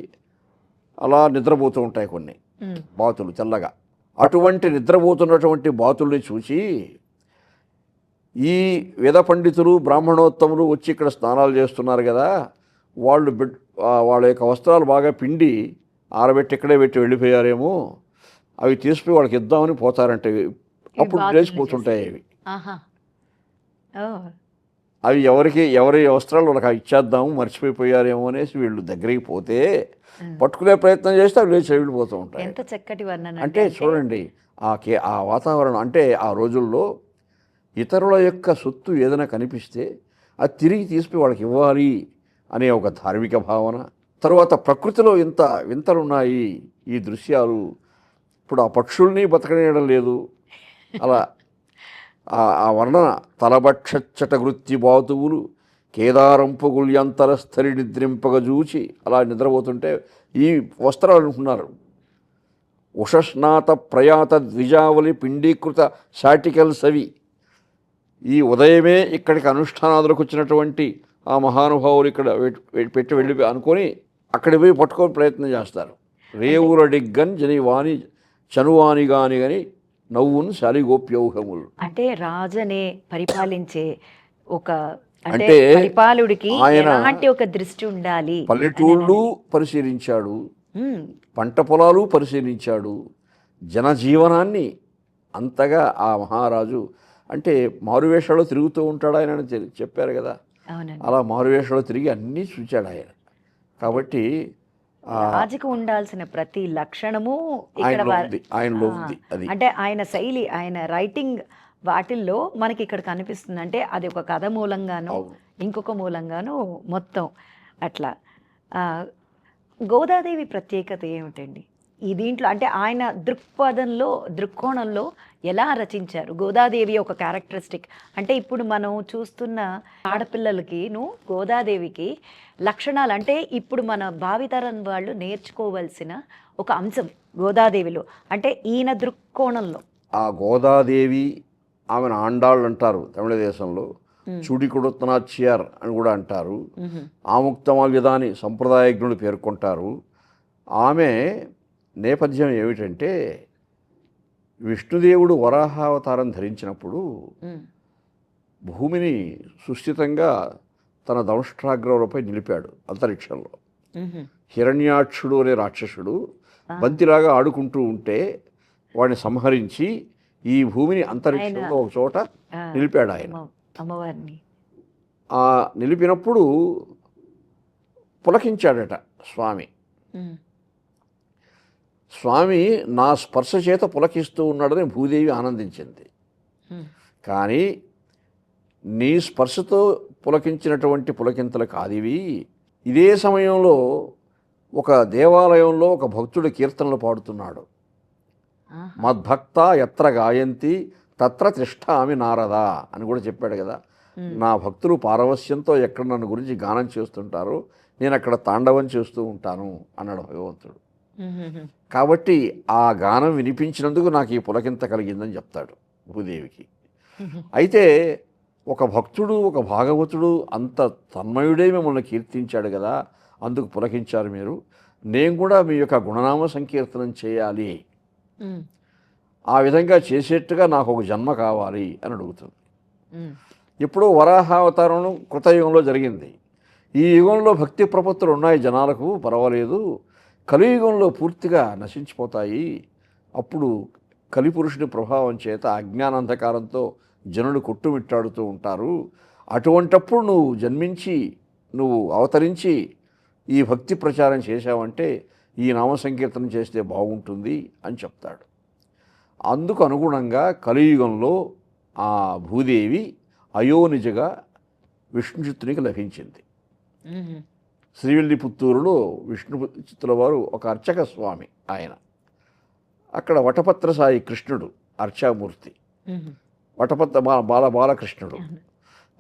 అలా నిద్రపోతూ ఉంటాయి కొన్ని ఉమ్, బాతులు తెల్లగా. అటువంటి నిద్రపోతున్నటువంటి బాతుల్ని చూసి ఈ వేద పండితులు బ్రాహ్మణోత్తములు వచ్చి ఇక్కడ స్నానాలు చేస్తున్నారు కదా, వాళ్ళు వాళ్ళ యొక్క వస్త్రాలు బాగా పిండి ఆరబెట్టి ఇక్కడే పెట్టి వెళ్ళిపోయారేమో, అవి తీసుకుని వాళ్ళకి ఇద్దామని పోతారంటే అప్పుడు లేచిపోతుంటాయి అవి. ఆహా, ఓ, అవి ఎవరి వస్త్రాలు వాళ్ళకి ఇచ్చేద్దాము మర్చిపోయారేమో అనేసి వీళ్ళు దగ్గరికి పోతే పట్టుకునే ప్రయత్నం చేస్తే అవి లేచి వెళ్ళిపోతూ ఉంటాయి. ఎంత చక్కటి వర్ణన అంటే చూడండి ఆ వాతావరణం. అంటే ఆ రోజుల్లో ఇతరుల యొక్క సొత్తు ఏదైనా కనిపిస్తే అది తిరిగి తీసుకుని వాళ్ళకి ఇవ్వాలి అనే ఒక ధార్మిక భావన. తర్వాత ప్రకృతిలో ఇంత వింతలున్నాయి ఈ దృశ్యాలు. ఇప్పుడు ఆ పక్షుల్ని బతకనేయడం లేదు. అలా ఆ వర్ణన తలబక్షచ్చట వృత్తి బాతువులు కేదారంపు గుళ్యంతర స్థలి నిద్రింపగజూచి అలా నిద్రపోతుంటే ఈ వస్త్రాలు అనుకున్నారు. ఉషస్నాత ప్రయాత ద్విజావలి పిండీకృత శాటికల్ సవి. ఈ ఉదయమే ఇక్కడికి అనుష్ఠానాదులకు వచ్చినటువంటి ఆ మహానుభావులు ఇక్కడ పెట్టి వెళ్ళి అనుకొని అక్కడికి పోయి పట్టుకొని ప్రయత్నం చేస్తారు. రేవుల డిగ్గన్ జనివాణి చనువాణి గాని గని నవ్వును శాలిగోప్యౌహములు. అంటే రాజనే పరిపాలించే ఒక అంటే పరిపాలుడికి ఆయన ఎలాంటి ఒక దృష్టి ఉండాలి. పల్లెటూళ్ళు పరిశీలించాడు, ఉమ్, పంట పొలాలు పరిశీలించాడు, జనజీవనాన్ని అంతగా ఆ మహారాజు. అంటే మారువేషాలు తిరుగుతూ ఉంటాడు ఆయన అని చెప్పారు కదా, అవునండి. అలా మారువేషాలు తిరిగి అన్నీ చూచాడు ఆయన. కాబట్టి రాజుకు ఉండాల్సిన ప్రతి లక్షణము ఇక్కడ ఆయనలో ఉంది. అది అంటే ఆయన శైలి, ఆయన రైటింగ్ వాటిల్లో మనకి ఇక్కడ కనిపిస్తుంది. అంటే అది ఒక కథ మూలంగాను ఇంకొక మూలంగాను మొత్తం అట్లా. గోదాదేవి ప్రత్యేకత ఏమిటండి ఈ దీంట్లో? అంటే ఆయన దృక్కోణంలో ఎలా రచించారు గోదాదేవి ఒక క్యారెక్టరిస్టిక్? అంటే ఇప్పుడు మనం చూస్తున్న ఆడపిల్లలకిను గోదాదేవికి లక్షణాలు, అంటే ఇప్పుడు మన భావితరం వాళ్ళు నేర్చుకోవలసిన ఒక అంశం గోదాదేవిలో, అంటే ఈయన దృక్కోణంలో. ఆ గోదాదేవి ఆమెను ఆండాళ్ళు అంటారు తమిళ దేశంలో, చుడి కొడుతనాచ్యార్ అని కూడా అంటారు, ఆముక్తమాల్యదాని సంప్రదాయజ్ఞులు పేర్కొంటారు. ఆమె నేపథ్యం ఏమిటంటే విష్ణుదేవుడు వరాహావతారం ధరించినప్పుడు భూమిని సుస్థితంగా తన దంష్ట్రాగ్రములపై నిలిపాడు అంతరిక్షంలో. హిరణ్యాక్షుడు అనే రాక్షసుడు బంతిలాగా ఆడుకుంటూ ఉంటే వాడిని సంహరించి ఈ భూమిని అంతరిక్షంలో ఒక చోట నిలిపాడు ఆయన. అమ్మవారిని ఆ నిలిపినప్పుడు పులకించాడట స్వామి. స్వామి నా స్పర్శ చేత పులకిస్తూ ఉన్నాడని భూదేవి ఆనందించింది. కానీ నీ స్పర్శతో పులకించినటువంటి పులకింతలు కాదివి. ఇదే సమయంలో ఒక దేవాలయంలో ఒక భక్తుడు కీర్తనలు పాడుతున్నాడు. మద్భక్త ఎత్ర గాయంతి తత్ర తిష్టామి నారద అని కూడా చెప్పాడు కదా. నా భక్తులు పారవస్యంతో ఎక్కడ నన్ను గురించి గానం చేస్తుంటారో నేను అక్కడ తాండవం చేస్తూ ఉంటాను అన్నాడు భగవంతుడు. కాబట్టి ఆ గానం వినిపించినందుకు నాకు ఈ పులకింత కలిగిందని చెప్తాడు భూదేవికి. అయితే ఒక భక్తుడు, ఒక భాగవతుడు అంత తన్మయుడే మిమ్మల్ని కీర్తించాడు కదా, అందుకు పులకించారు మీరు. నేను కూడా మీ యొక్క గుణనామ సంకీర్తనం చేయాలి, ఆ విధంగా చేసేట్టుగా నాకు ఒక జన్మ కావాలి అని అడుగుతుంది. ఇప్పుడు వరాహావతారం కృతయుగంలో జరిగింది. ఈ యుగంలో భక్తి ప్రపత్తులు ఉన్నాయి జనాలకు, పర్వాలేదు. కలియుగంలో పూర్తిగా నశించిపోతాయి. అప్పుడు కలిపురుషుడి ప్రభావం చేత అజ్ఞానాంధకారంతో జనులు కొట్టుమిట్టాడుతూ ఉంటారు. అటువంటప్పుడు నువ్వు జన్మించి, నువ్వు అవతరించి ఈ భక్తి ప్రచారం చేశావంటే ఈ నామ సంకీర్తనం చేస్తే బాగుంటుంది అని చెప్తాడు. అందుకు అనుగుణంగా కలియుగంలో ఆ భూదేవి అయోనిజగా విష్ణుచిత్తునికి లభించింది. శ్రీవిల్లిపుత్తూరులో విష్ణుచిత్తుల వారు ఒక అర్చక స్వామి ఆయన. అక్కడ వటపత్ర సాయి కృష్ణుడు అర్చామూర్తి, వటపత్ర బాలకృష్ణుడు.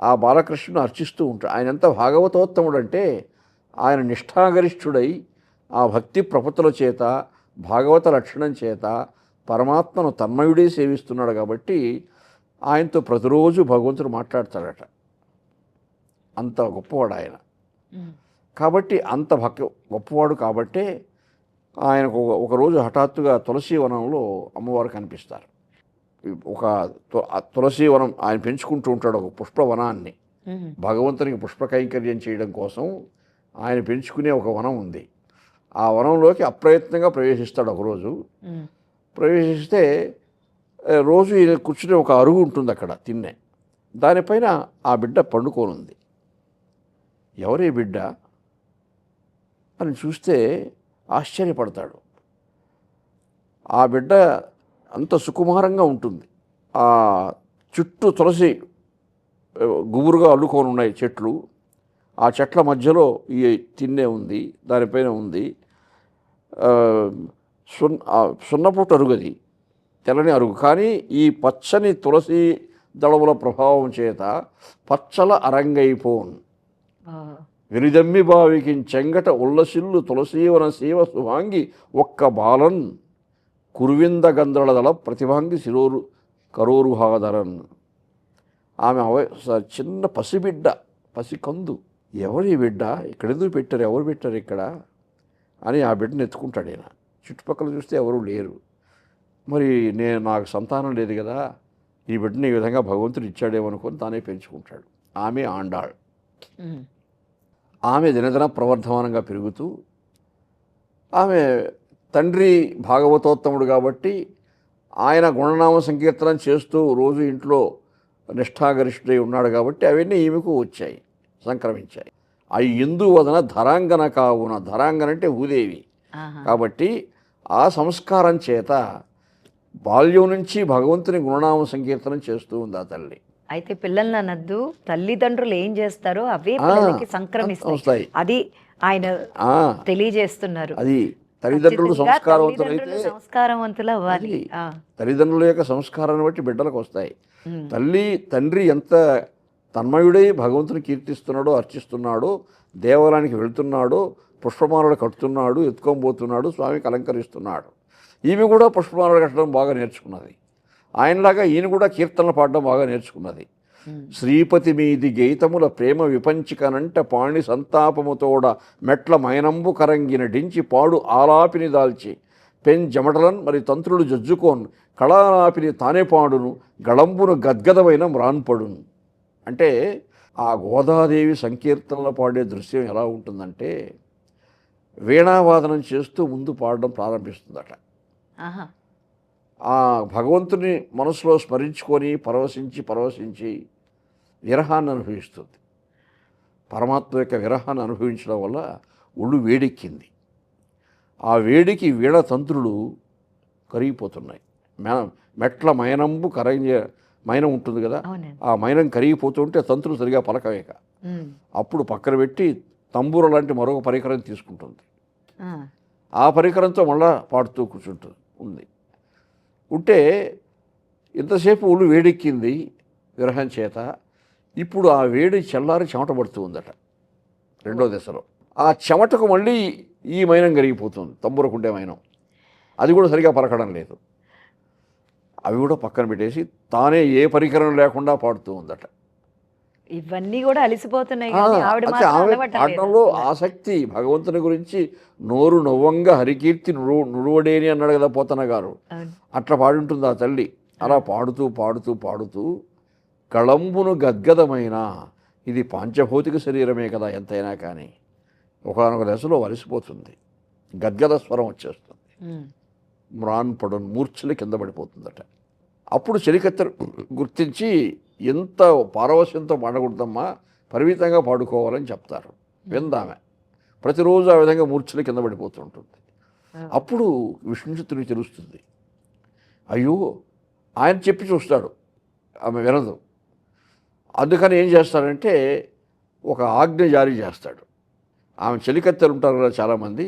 ఆ బాలకృష్ణుడు అర్చిస్తూ ఉంటాడు. ఆయన ఎంత భాగవతోత్తముడు అంటే ఆయన నిష్ఠాగరిష్ఠుడై ఆ భక్తి ప్రపత్తుల చేత, భాగవత లక్షణం చేత పరమాత్మను తన్మయుడే సేవిస్తున్నాడు. కాబట్టి ఆయనతో ప్రతిరోజు భగవంతుడు మాట్లాడతాడట. అంత గొప్పవాడు ఆయన. కాబట్టి అంత గొప్పవాడు కాబట్టే ఆయనకు ఒకరోజు హఠాత్తుగా తులసీవనంలో అమ్మవారు కనిపిస్తారు. ఒక తులసీవనం ఆయన పెంచుకుంటూ ఉంటాడు, ఒక పుష్పవనాన్ని. భగవంతునికి పుష్ప కైంకర్యం చేయడం కోసం ఆయన పెంచుకునే ఒక వనం ఉంది. ఆ వనంలోకి అప్రయత్నంగా ప్రవేశిస్తాడు ఒకరోజు. ప్రవేశిస్తే రోజు ఈయన కూర్చునే ఒక అరుగు ఉంటుంది అక్కడ, తిన్నె. దానిపైన ఆ బిడ్డ పండుకోనుంది. ఎవరి బిడ్డ అని చూస్తే ఆశ్చర్యపడతాడు. ఆ బిడ్డ అంత సుకుమారంగా ఉంటుంది. ఆ చుట్టూ తులసి గుబురుగా అల్లుకొని ఉన్నాయి చెట్లు. ఆ చెట్ల మధ్యలో ఈ తిన్నె ఉంది, దానిపైన ఉంది. సున్నపుట్టు అరుగది, తెల్లని అరుగు. కానీ ఈ పచ్చని తులసి దళముల ప్రభావం చేత పచ్చల అరంగైపోన్ విరిదమ్మి బావికి చెంగట ఉల్లసిల్లు తులసీవన శివ శుభాంగి ఒక్క బాలన్ కురువింద గంధళదళ ప్రతిభాంగి శిరోరు కరోరుహాదరన్. ఆమె చిన్న పసిబిడ్డ, పసికందు. ఎవరి బిడ్డ ఇక్కడెందుకు పెట్టారు, ఎవరు పెట్టారు ఇక్కడ అని ఆ బిడ్డను ఎత్తుకుంటాడు ఆయన. చుట్టుపక్కల చూస్తే ఎవరూ లేరు. మరి నాకు సంతానం లేదు కదా, ఈ బిడ్డని ఈ విధంగా భగవంతుడు ఇచ్చాడేమనుకొని తానే పెంచుకుంటాడు. ఆమె ఆండాళ్. ఆమె దినదిన ప్రవర్ధమానంగా పెరుగుతూ, ఆమె తండ్రి భాగవతోత్తముడు కాబట్టి ఆయన గుణనామ సంకీర్తనం చేస్తూ రోజు ఇంట్లో నిష్ఠాగరిష్ఠుడై ఉన్నాడు కాబట్టి అవన్నీ ఈమెకు వచ్చాయి, సంక్రమించాయి. అవి ఇందువదన ధరాంగన కావున, ధరాంగన అంటే భూదేవి కాబట్టి ఆ సంస్కారం చేత బాల్యం నుంచి భగవంతుని గుణనామ సంకీర్తనం చేస్తూ ఉంది ఆ తల్లి. అయితే పిల్లల్ని అనద్దు, తల్లిదండ్రులు ఏం చేస్తారో అవే పిల్లలకి సంక్రమిస్తాయి. అది ఆయన తెలియజేస్తున్నారు. అది తల్లిదండ్రులు సంస్కారవంతులైతే సంస్కారవంతులు అవ్వాలి. తల్లిదండ్రుల యొక్క సంస్కారాన్ని బట్టి బిడ్డలకు వస్తాయి. తండ్రి ఎంత తన్మయుడై భగవంతుని కీర్తిస్తున్నాడో, అర్చిస్తున్నాడో, దేవాలయానికి వెళ్తున్నాడో, పుష్పమాలలు కట్టుతున్నాడు, ఎత్తుకోబోతున్నాడు, స్వామికి అలంకరిస్తున్నాడు. ఈమె కూడా పుష్పమాలలు కట్టడం బాగా నేర్చుకున్నది. ఆయనలాగా ఈయన కూడా కీర్తనలు పాడడం బాగా నేర్చుకున్నది. శ్రీపతి మీది గీతముల ప్రేమ విపంచికనంట పాణి సంతాపముతోడ మెట్ల మైనంబు కరంగిన డించి పాడు ఆలాపిని దాల్చి పెన్ జమటలన్ మరి తంత్రులు జజ్జుకోన్ కళాలాపిని తానే పాడును గళంబును గద్గదమైన మ్రాన్పడును. అంటే ఆ గోదాదేవి సంకీర్తనలు పాడే దృశ్యం ఎలా ఉంటుందంటే వీణావాదనం చేస్తూ ముందు పాడడం ప్రారంభిస్తుందట. ఆ భగవంతుని మనసులో స్మరించుకొని పరవశించి విరహాన్ని అనుభవిస్తుంది. పరమాత్మ యొక్క విరహాన్ని అనుభవించడం వల్ల ఒళ్ళు వేడెక్కింది. ఆ వేడికి వీణ తంత్రులు కరిగిపోతున్నాయి. మెట్ల మైనంబు మైనం ఉంటుంది కదా, ఆ మైనం కరిగిపోతుంటే తంత్రులు సరిగా పలకవేక అప్పుడు పక్కన పెట్టి తంబూర లాంటి మరొక పరికరం తీసుకుంటుంది. ఆ పరికరంతో మళ్ళా పాడుతూ కూర్చుంటుంది. ఉంటే ఇంతసేపు ఒళ్ళు వేడెక్కింది విరహం చేత. ఇప్పుడు ఆ వేడి చల్లారి చెమట పడుతూ ఉందట రెండో దశలో. ఆ చెమటకు మళ్ళీ ఈ మైనం కరిగిపోతుంది, తంబురకుండే మైనం. అది కూడా సరిగా పలకడం లేదు. అవి కూడా పక్కన పెట్టేసి తానే ఏ పరికరం లేకుండా పాడుతూ ఉందట. ఇవన్నీ కూడా అలిసిపోతున్నాయి కానీ ఆవిడ అంటే మాత్రం ఆమె అలవాటు లేదు పాడడంలో అసలు. ఆసక్తి, భగవంతుని గురించి నోరు నవ్వంగా హరికీర్తి నుడువడేని అన్నాడు కదా పోతన గారు. అవును. అట్లా పాడి ఉంటుంది ఆ తల్లి. అలా పాడుతూ పాడుతూ పాడుతూ కళంబును గద్గదమైన, ఇది పాంచభౌతిక శరీరమే కదా ఎంతైనా కానీ, ఒకానొక దశలో వలసిపోతుంది, గద్గద స్వరం వచ్చేస్తుంది, ఉమ్. మ్రాన్పడు మూర్ఛలు కింద పడిపోతుందట. అప్పుడు చెలికత్తెలు గుర్తించి ఎంత పారవశ్యంతో పాడకూడదమ్మా, పరిమితంగా పాడుకోవాలని చెప్తారు. విందామె ప్రతిరోజు ఆ విధంగా మూర్ఛలు కింద పడిపోతుంటుంది. అప్పుడు విష్ణుచిత్తునికి తెలుస్తుంది, అయ్యో ఆయన చెప్పి చూస్తాడు, ఆమె వినదు. అందుకని ఏం చేస్తాడంటే ఒక ఆజ్ఞ జారీ చేస్తాడు. ఆమె చెలికత్తెలు ఉంటారు కదా చాలామంది,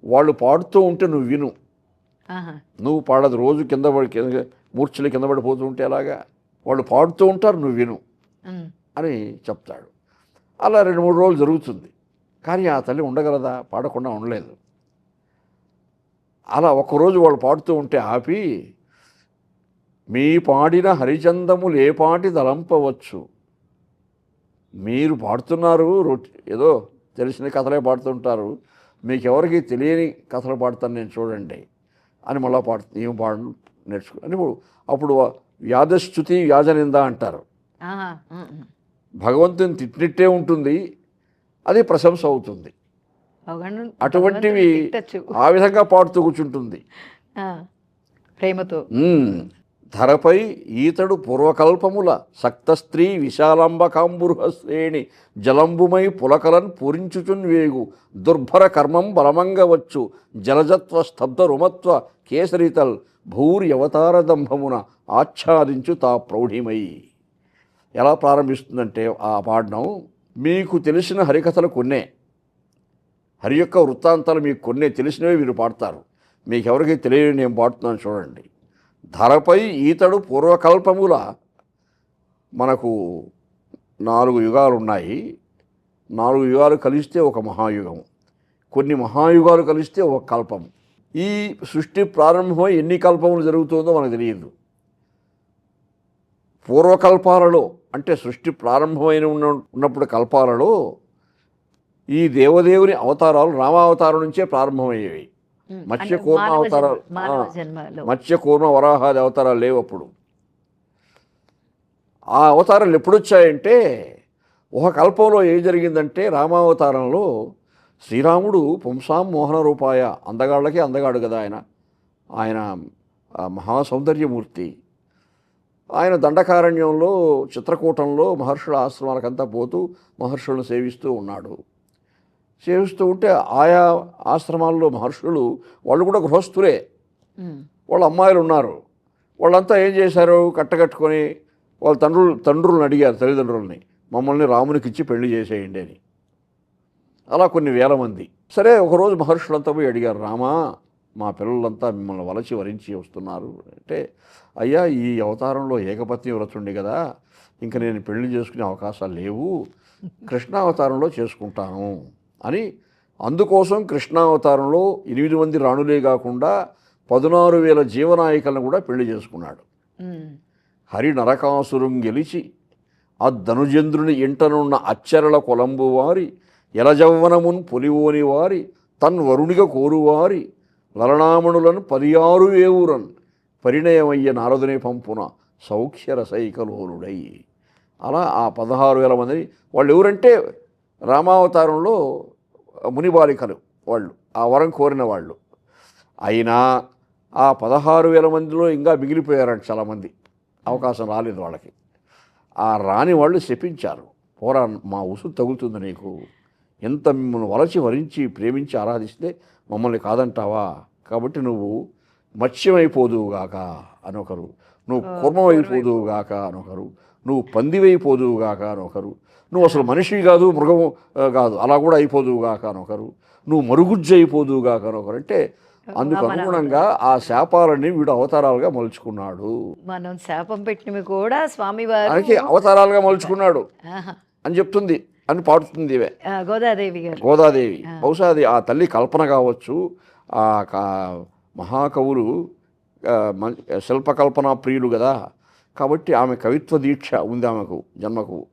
వాళ్ళు పాడుతూ ఉంటే నువ్వు విను, ఆహా. నువ్వు పాడదు. రోజు మూర్ఛలు కింద పడిపోతూ ఉంటే అలాగా వాళ్ళు పాడుతూ ఉంటారు, నువ్వు విను ఉమ్. అని చెప్తాడు. అలా 2-3 రోజులు జరుగుతుంది. కానీ ఆ తల్లి ఉండగలదా? పాడకుండా ఉండలేదు. అలా ఒక్కరోజు వాళ్ళు పాడుతూ ఉంటే ఆపి, మీ పాడిన హరిచందములు ఏ పాటి తలంపవచ్చు, మీరు పాడుతున్నారు ఏదో తెలిసిన కథలే పాడుతుంటారు, మీకెవరికి తెలియని కథలు పాడుతాను నేను చూడండి అని మళ్ళీ ఏం నేర్చుకో అని. అప్పుడు వ్యాధస్థుతి వ్యాజనింద అంటారు. ఆహా. ఉమ్, ఉమ్. భగవంతుని తిట్టినట్టే ఉంటుంది, అది ప్రశంస అవుతుంది. అటువంటివి తిట్టచ్చు. ఆ విధంగా పాడుతూ కూర్చుంటుంది. ఆ, ప్రేమతో. ధరపై ఈతడు పూర్వకల్పముల సక్త స్త్రీ విశాలంబకాంబురుహ శ్రేణి జలంబుమై పులకలన్ పూరించుచున్ వేగు దుర్భర కర్మం బలమంగవచ్చు జలజత్వ స్తబ్ద రుమత్వ కేసరితల్ భూర్యవతారదంభమున ఆచ్ఛాదించు తా ప్రౌఢిమై. ఎలా ప్రారంభిస్తుందంటే ఆ పాడడం, మీకు తెలిసిన హరికథలు కొన్నే, హరి యొక్క వృత్తాంతాలు మీకు కొన్నే తెలిసినవి మీరు పాడతారు, మీకెవరికి తెలియని నేను పాడుతున్నాను చూడండి. ధరపై ఈతడు పూర్వకల్పముల, మనకు 4 యుగాలు ఉన్నాయి, 4 యుగాలు కలిస్తే ఒక మహాయుగం, కొన్ని మహాయుగాలు కలిస్తే ఒక కల్పం. ఈ సృష్టి ప్రారంభమై ఎన్ని కల్పములు జరుగుతుందో మనకు తెలియదు. పూర్వకల్పాలలో అంటే సృష్టి ప్రారంభమైన ఉన్నప్పుడు కల్పాలలో ఈ దేవదేవుని అవతారాలు రామావతారం నుంచే ప్రారంభమయ్యేవి. మత్స్య కూర్మ అవతారాలు, మత్స్య కూర్మ వరాహాది అవతారాలు లేవు అప్పుడు. ఆ అవతారాలు ఎప్పుడొచ్చాయంటే, ఒక కల్పంలో ఏం జరిగిందంటే, రామావతారంలో శ్రీరాముడు పుంసాం మోహన రూపాయ, అందగాళ్ళకి అందగాడు కదా ఆయన మహాసౌందర్యమూర్తి. ఆయన దండకారణ్యంలో చిత్రకూటంలో మహర్షుల ఆశ్రమాలకంతా పోతూ మహర్షులను సేవిస్తూ ఉన్నాడు. సేవిస్తూ ఉంటే ఆయా ఆశ్రమాల్లో మహర్షులు వాళ్ళు కూడా గృహస్థులే, వాళ్ళ అమ్మాయిలు ఉన్నారు. వాళ్ళంతా ఏం చేశారు, కట్టకట్టుకొని వాళ్ళ తండ్రులను అడిగారు, తల్లిదండ్రులని, మమ్మల్ని రామునికి ఇచ్చి పెళ్లి చేసేయండి అని. అలా కొన్ని వేల మంది. సరే, ఒకరోజు మహర్షులంతా పోయి అడిగారు, రామా మా పిల్లలంతా మిమ్మల్ని వలచి వరించి వస్తున్నారు అంటే, అయ్యా ఈ అవతారంలో ఏకపత్ని వ్రతుండి కదా, ఇంకా నేను పెళ్లి చేసుకునే అవకాశాలు లేవు, కృష్ణావతారంలో చేసుకుంటాను అని. అందుకోసం కృష్ణావతారంలో 8 మంది రాణులే కాకుండా 16,000 జీవనాయికలను కూడా పెళ్లి చేసుకున్నాడు. హరి నరకాసురం గెలిచి అద్దనుజేంద్రుని ఇంటనున్న అచ్చరల కొలంబు వారి ఎలజవ్వనమున్ పొలివోని వారి తన్వరునిగా కోరువారి లలనామణులను 16 వేవురన్ పరిణయమయ్య నారదుని పంపున సౌఖ్యరసైకలోలుడై. అలా ఆ 16,000 మంది వాళ్ళు ఎవరంటే రామావతారంలో మునిబాలికలు, వాళ్ళు ఆ వరం కోరిన వాళ్ళు. అయినా ఆ 16,000 మందిలో ఇంకా మిగిలిపోయారంట చాలామంది, అవకాశం రాలేదు వాళ్ళకి. ఆ రాని వాళ్ళు శపించారు, పోరా మా ఉసురు తగులుతుంది నీకు, ఎంత మిమ్మల్ని వలచి వరించి ప్రేమించి ఆరాధిస్తే మమ్మల్ని కాదంటావా, కాబట్టి నువ్వు మత్స్యమైపోదువుగాక అనొకరు, నువ్వు కుర్మమైపోదువుగాక అనొకరు, నువ్వు పందివైపోదువుగాక అనొకరు, నువ్వు అసలు మనిషి కాదు మృగము కాదు అలా కూడా అయిపోదువుగాక అనొకరు, నువ్వు మరుగుజ్జు అయిపోదువుగాక అనొకరు. అంటే అందుకు అనుగుణంగా ఆ శాపాలని వీడు అవతారాలుగా మలుచుకున్నాడు. మనం శాపం పెట్టినవి కూడా స్వామివారు దానికి అవతారాలుగా మలుచుకున్నాడు ఆహా. అని చెప్తుంది అని పాడుతుంది ఇవే గోదాదేవి గారు. గోదాదేవి. బహుశా అది ఆ తల్లి కల్పన కావచ్చు. ఆ మహాకవులు శిల్పకల్పన ప్రియులు కదా, కాబట్టి ఆమె కవిత్వ దీక్ష ఉంది ఆమెకు జన్మకు.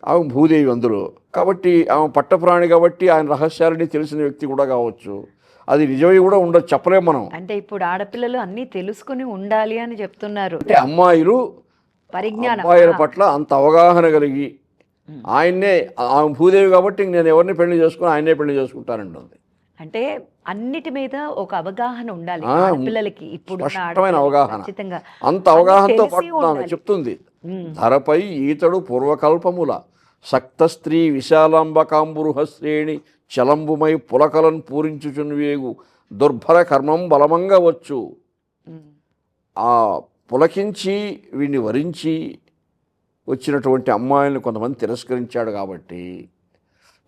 ఆమె భూదేవి అందులో, కాబట్టి ఆమె పట్టప్రాణి కాబట్టి ఆయన రహస్యాలని తెలిసిన వ్యక్తి కూడా కావచ్చు. అది నిజమై కూడా ఉండదు, చెప్పలేం మనం. అంటే ఇప్పుడు ఆడపిల్లలు అన్నీ తెలుసుకుని ఉండాలి అని చెప్తున్నారు. అంటే అమ్మాయిలు పరిజ్ఞానం అబ్బాయిల పట్ల అంత అవగాహన కలిగి ఆయన్నే, ఆమె భూదేవి కాబట్టి నేను ఎవరిని పెళ్లి చేసుకుని ఆయన్నే పెళ్లి చేసుకుంటానంటుంది. అంటే అన్నిటి మీద ఒక అవగాహన ఉండాలి ఆ, ఆడపిల్లలకి. ఇప్పుడు స్పష్టమైన అవగాహన. ఖచ్చితంగా అంత అవగాహనతో తెలిసి పాటు ఆమె ఉండాలి. చెప్తుంది, ధరపై ఈతడు పూర్వకల్పముల సక్త స్త్రీ విశాలాంబకాంబురుహ శ్రేణి చలంబుమై పులకలను పూరించుచున్వేగు దుర్భర కర్మం బలమంగా వచ్చు. ఆ పులకించి వీడిని వరించి వచ్చినటువంటి అమ్మాయిలను కొంతమంది తిరస్కరించాడు కాబట్టి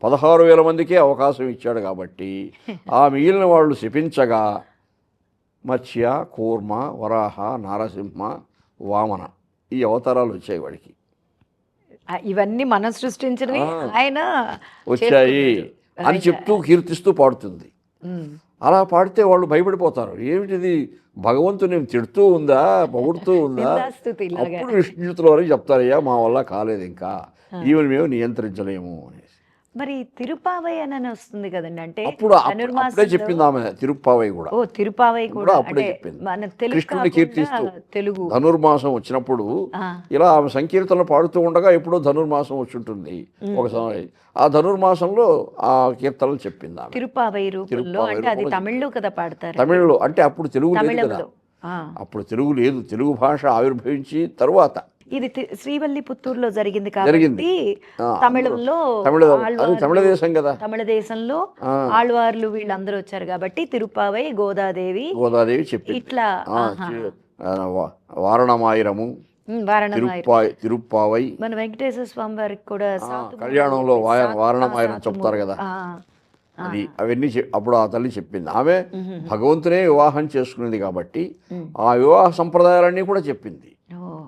16,000 మందికే అవకాశం ఇచ్చాడు కాబట్టి ఆ మిగిలిన వాళ్ళు శపించగా మత్స్య, కూర్మ, వరాహ, నారసింహ, వామన ఈ అవతారాలు వచ్చాయి వాడికి. ఇవన్నీ మనం సృష్టించినవి ఆయన వచ్చాయి అని చెప్తూ కీర్తిస్తూ పాడుతుంది. అలా పాడితే వాళ్ళు భయపడిపోతారు, ఏమిటిది భగవంతుని తిడుతూ ఉందా పొగుడుతూ ఉందా. నిందాస్తుతి లాగా. అప్పుడు విష్ణుతుల వరకు చెప్తారయ్యా మా వల్ల కాలేదు, ఇంకా ఈమెను మేము నియంత్రించలేము అనేసి. మరి తిరుపావై అని వస్తుంది కదండి, అంటే అప్పుడు ధనుర్మాసంలో- అప్పుడే చెప్పింది ఆమె తిరుప్పావై కూడా. ఓ తిరుపావై కూడా అప్పుడే అంటే చెప్పింది. మన తెలుగు కృష్ణుని కీర్తిస్తూ కాకుండా తెలుగు ధనుర్మాసం వచ్చినప్పుడు ఆ, ఇలా ఆమె సంకీర్తనలు పాడుతూ ఉండగా ఎప్పుడో ధనుర్మాసం వచ్చి ఉంటుంది ఒక సమయం. ఆ ధనుర్మాసంలో ఆ కీర్తనలు చెప్పింది ఆమె. తిరుపావై రూపంలో. తిరుప్పావై అంటే అది రూపంలో తమిళ్లో కదా పాడతారు. తమిళ్లో, అంటే అప్పుడు తెలుగు లేదు కదా, తమిళంలో ఆ. అప్పుడు తెలుగు లేదు. తెలుగు భాష ఆవిర్భవించి తరువాత ఇది శ్రీవల్లి పుత్తూరులో జరిగింది జరిగింది. కాబట్టి ఆ, తమిళంలో తమిళ అది ఆళ్వార్లు- తమిళ దేశం కదా, తమిళ దేశంలో ఆ. ఆళ్వార్లు వీళ్ళందరూ వచ్చారు కాబట్టి తిరుపావై, గోదాదేవి గోదాదేవి చెప్పింది. ఇట్లా ఆ, ఆహా. వారణమాయిరము, వారణమాయి. తిరుప్పావై, మన వెంకటేశ్వర స్వామి వారికి కూడా సాతు కళ్యాణంలో సాతు- వారణమాయిరం సాతు చెప్తారు కదా, ఆ, అది అవన్నీ అప్పుడు ఆ తల్లి చెప్పింది. ఆమె భగవంతునే వివాహం చేసుకునేది కాబట్టి ఆ వివాహ సంప్రదాయాలన్నీ కూడా చెప్పింది. ఓ.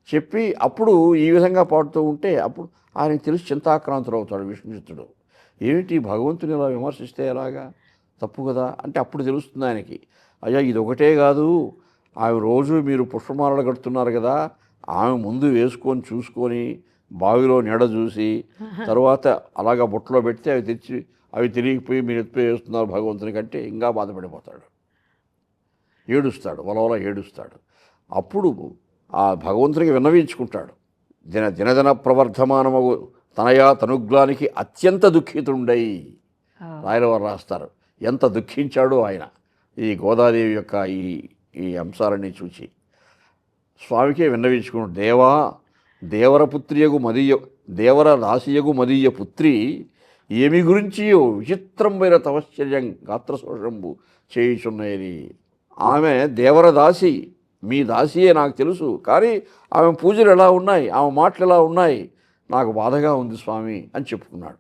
చెప్పి అప్పుడు ఈ విధంగా పాడుతూ ఉంటే అప్పుడు ఆయన తెలిసి చింతాక్రాంతుడు అవుతాడు విష్ణుచిత్తుడు. ఏమిటి భగవంతుని ఇలా విమర్శిస్తే ఎలాగా, తప్పు కదా అంటే అప్పుడు తెలుస్తుంది ఆయనకి, అయ్యా ఇది ఒకటే కాదు, ఆమె రోజు మీరు పుష్పమాలలు కడుతున్నారు కదా, ఆమె ముందు వేసుకొని చూసుకొని బావిలో నీడ చూసి తర్వాత అలాగా బుట్టలో పెడితే అవి తెచ్చి అవి తిరిగిపోయి మీరు ఎత్తిపోయి వేస్తున్నారు భగవంతుని కంటే ఇంకా బాధపడిపోతాడు, ఏడుస్తాడు, వలవల ఏడుస్తాడు. అప్పుడు ఆ భగవంతునికి విన్నవించుకుంటాడు. దినదిన ప్రవర్ధమానమగు తనయా తనుగ్లానికి అత్యంత దుఃఖితుండై రాయలవారు రాస్తారు. ఎంత దుఃఖించాడో ఆయన ఈ గోదాదేవి యొక్క ఈ అంశాలన్నీ చూచి స్వామికే విన్నవించుకున్నాడు. దేవా దేవరపుత్రియగు మదీయ దేవర రాశియగు మదీయ పుత్రి ఏమి గురించియో విచిత్రమైన తపశ్చర్యం గాత్రశోషంబు చేయుచున్నది. ఆమె దేవర దాసి, మీ దాసియే నాకు తెలుసు, కానీ ఆమె పూజలు ఎలా ఉన్నాయి, ఆమె మాటలు ఎలా ఉన్నాయి, నాకు బాధగా ఉంది స్వామి అని చెప్పుకున్నాడు.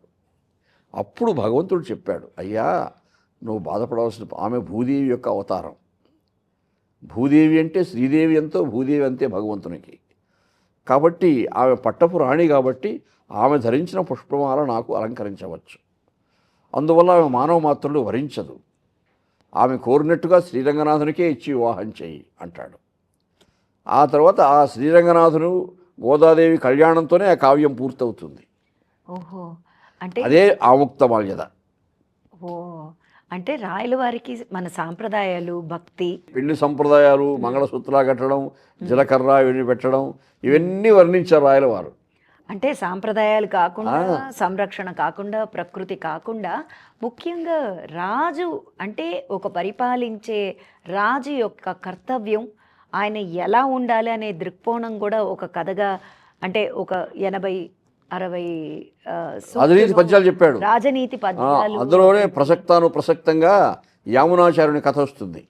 అప్పుడు భగవంతుడు చెప్పాడు, అయ్యా నువ్వు బాధపడవలసిన, ఆమె భూదేవి యొక్క అవతారం. భూదేవి అంటే శ్రీదేవి ఎంతో భూదేవి అంతే భగవంతునికి. కాబట్టి ఆమె పట్టపు రాణి కాబట్టి ఆమె ధరించిన పుష్పమాల నాకు అలంకరించవచ్చు. అందువల్ల ఆమె మానవ మాత్రులు వరించదు. ఆమె కోరినట్టుగా శ్రీరంగనాథునికే ఇచ్చి వివాహం చేయి అంటాడు. ఆ తర్వాత ఆ శ్రీరంగనాథును గోదాదేవి కళ్యాణంతోనే ఆ కావ్యం పూర్తవుతుంది. ఓహో. అంటే అదే ఆముక్తమాల్యద. ఓ అంటే రాయల వారికి మన సాంప్రదాయాలు, భక్తి, పెళ్లి సంప్రదాయాలు, మంగళసూత్రాలు కట్టడం, జీలకర్ర ఇవన్నీ పెట్టడం, ఇవన్నీ వర్ణించారు రాయల వారు. అంటే సాంప్రదాయాలు కాకుండా, సంరక్షణ కాకుండా, ప్రకృతి కాకుండా, ముఖ్యంగా రాజు అంటే ఒక పరిపాలించే రాజు యొక్క కర్తవ్యం, ఆయన ఎలా ఉండాలి అనే దృక్కోణం కూడా ఒక కథగా, అంటే ఒక 80-60 రాజనీతి పద్యాలు చెప్పాడు. రాజనీతి పద్యాలు. అందులోనే ప్రసక్తంగా యామునాచార్యుని కథ వస్తుంది.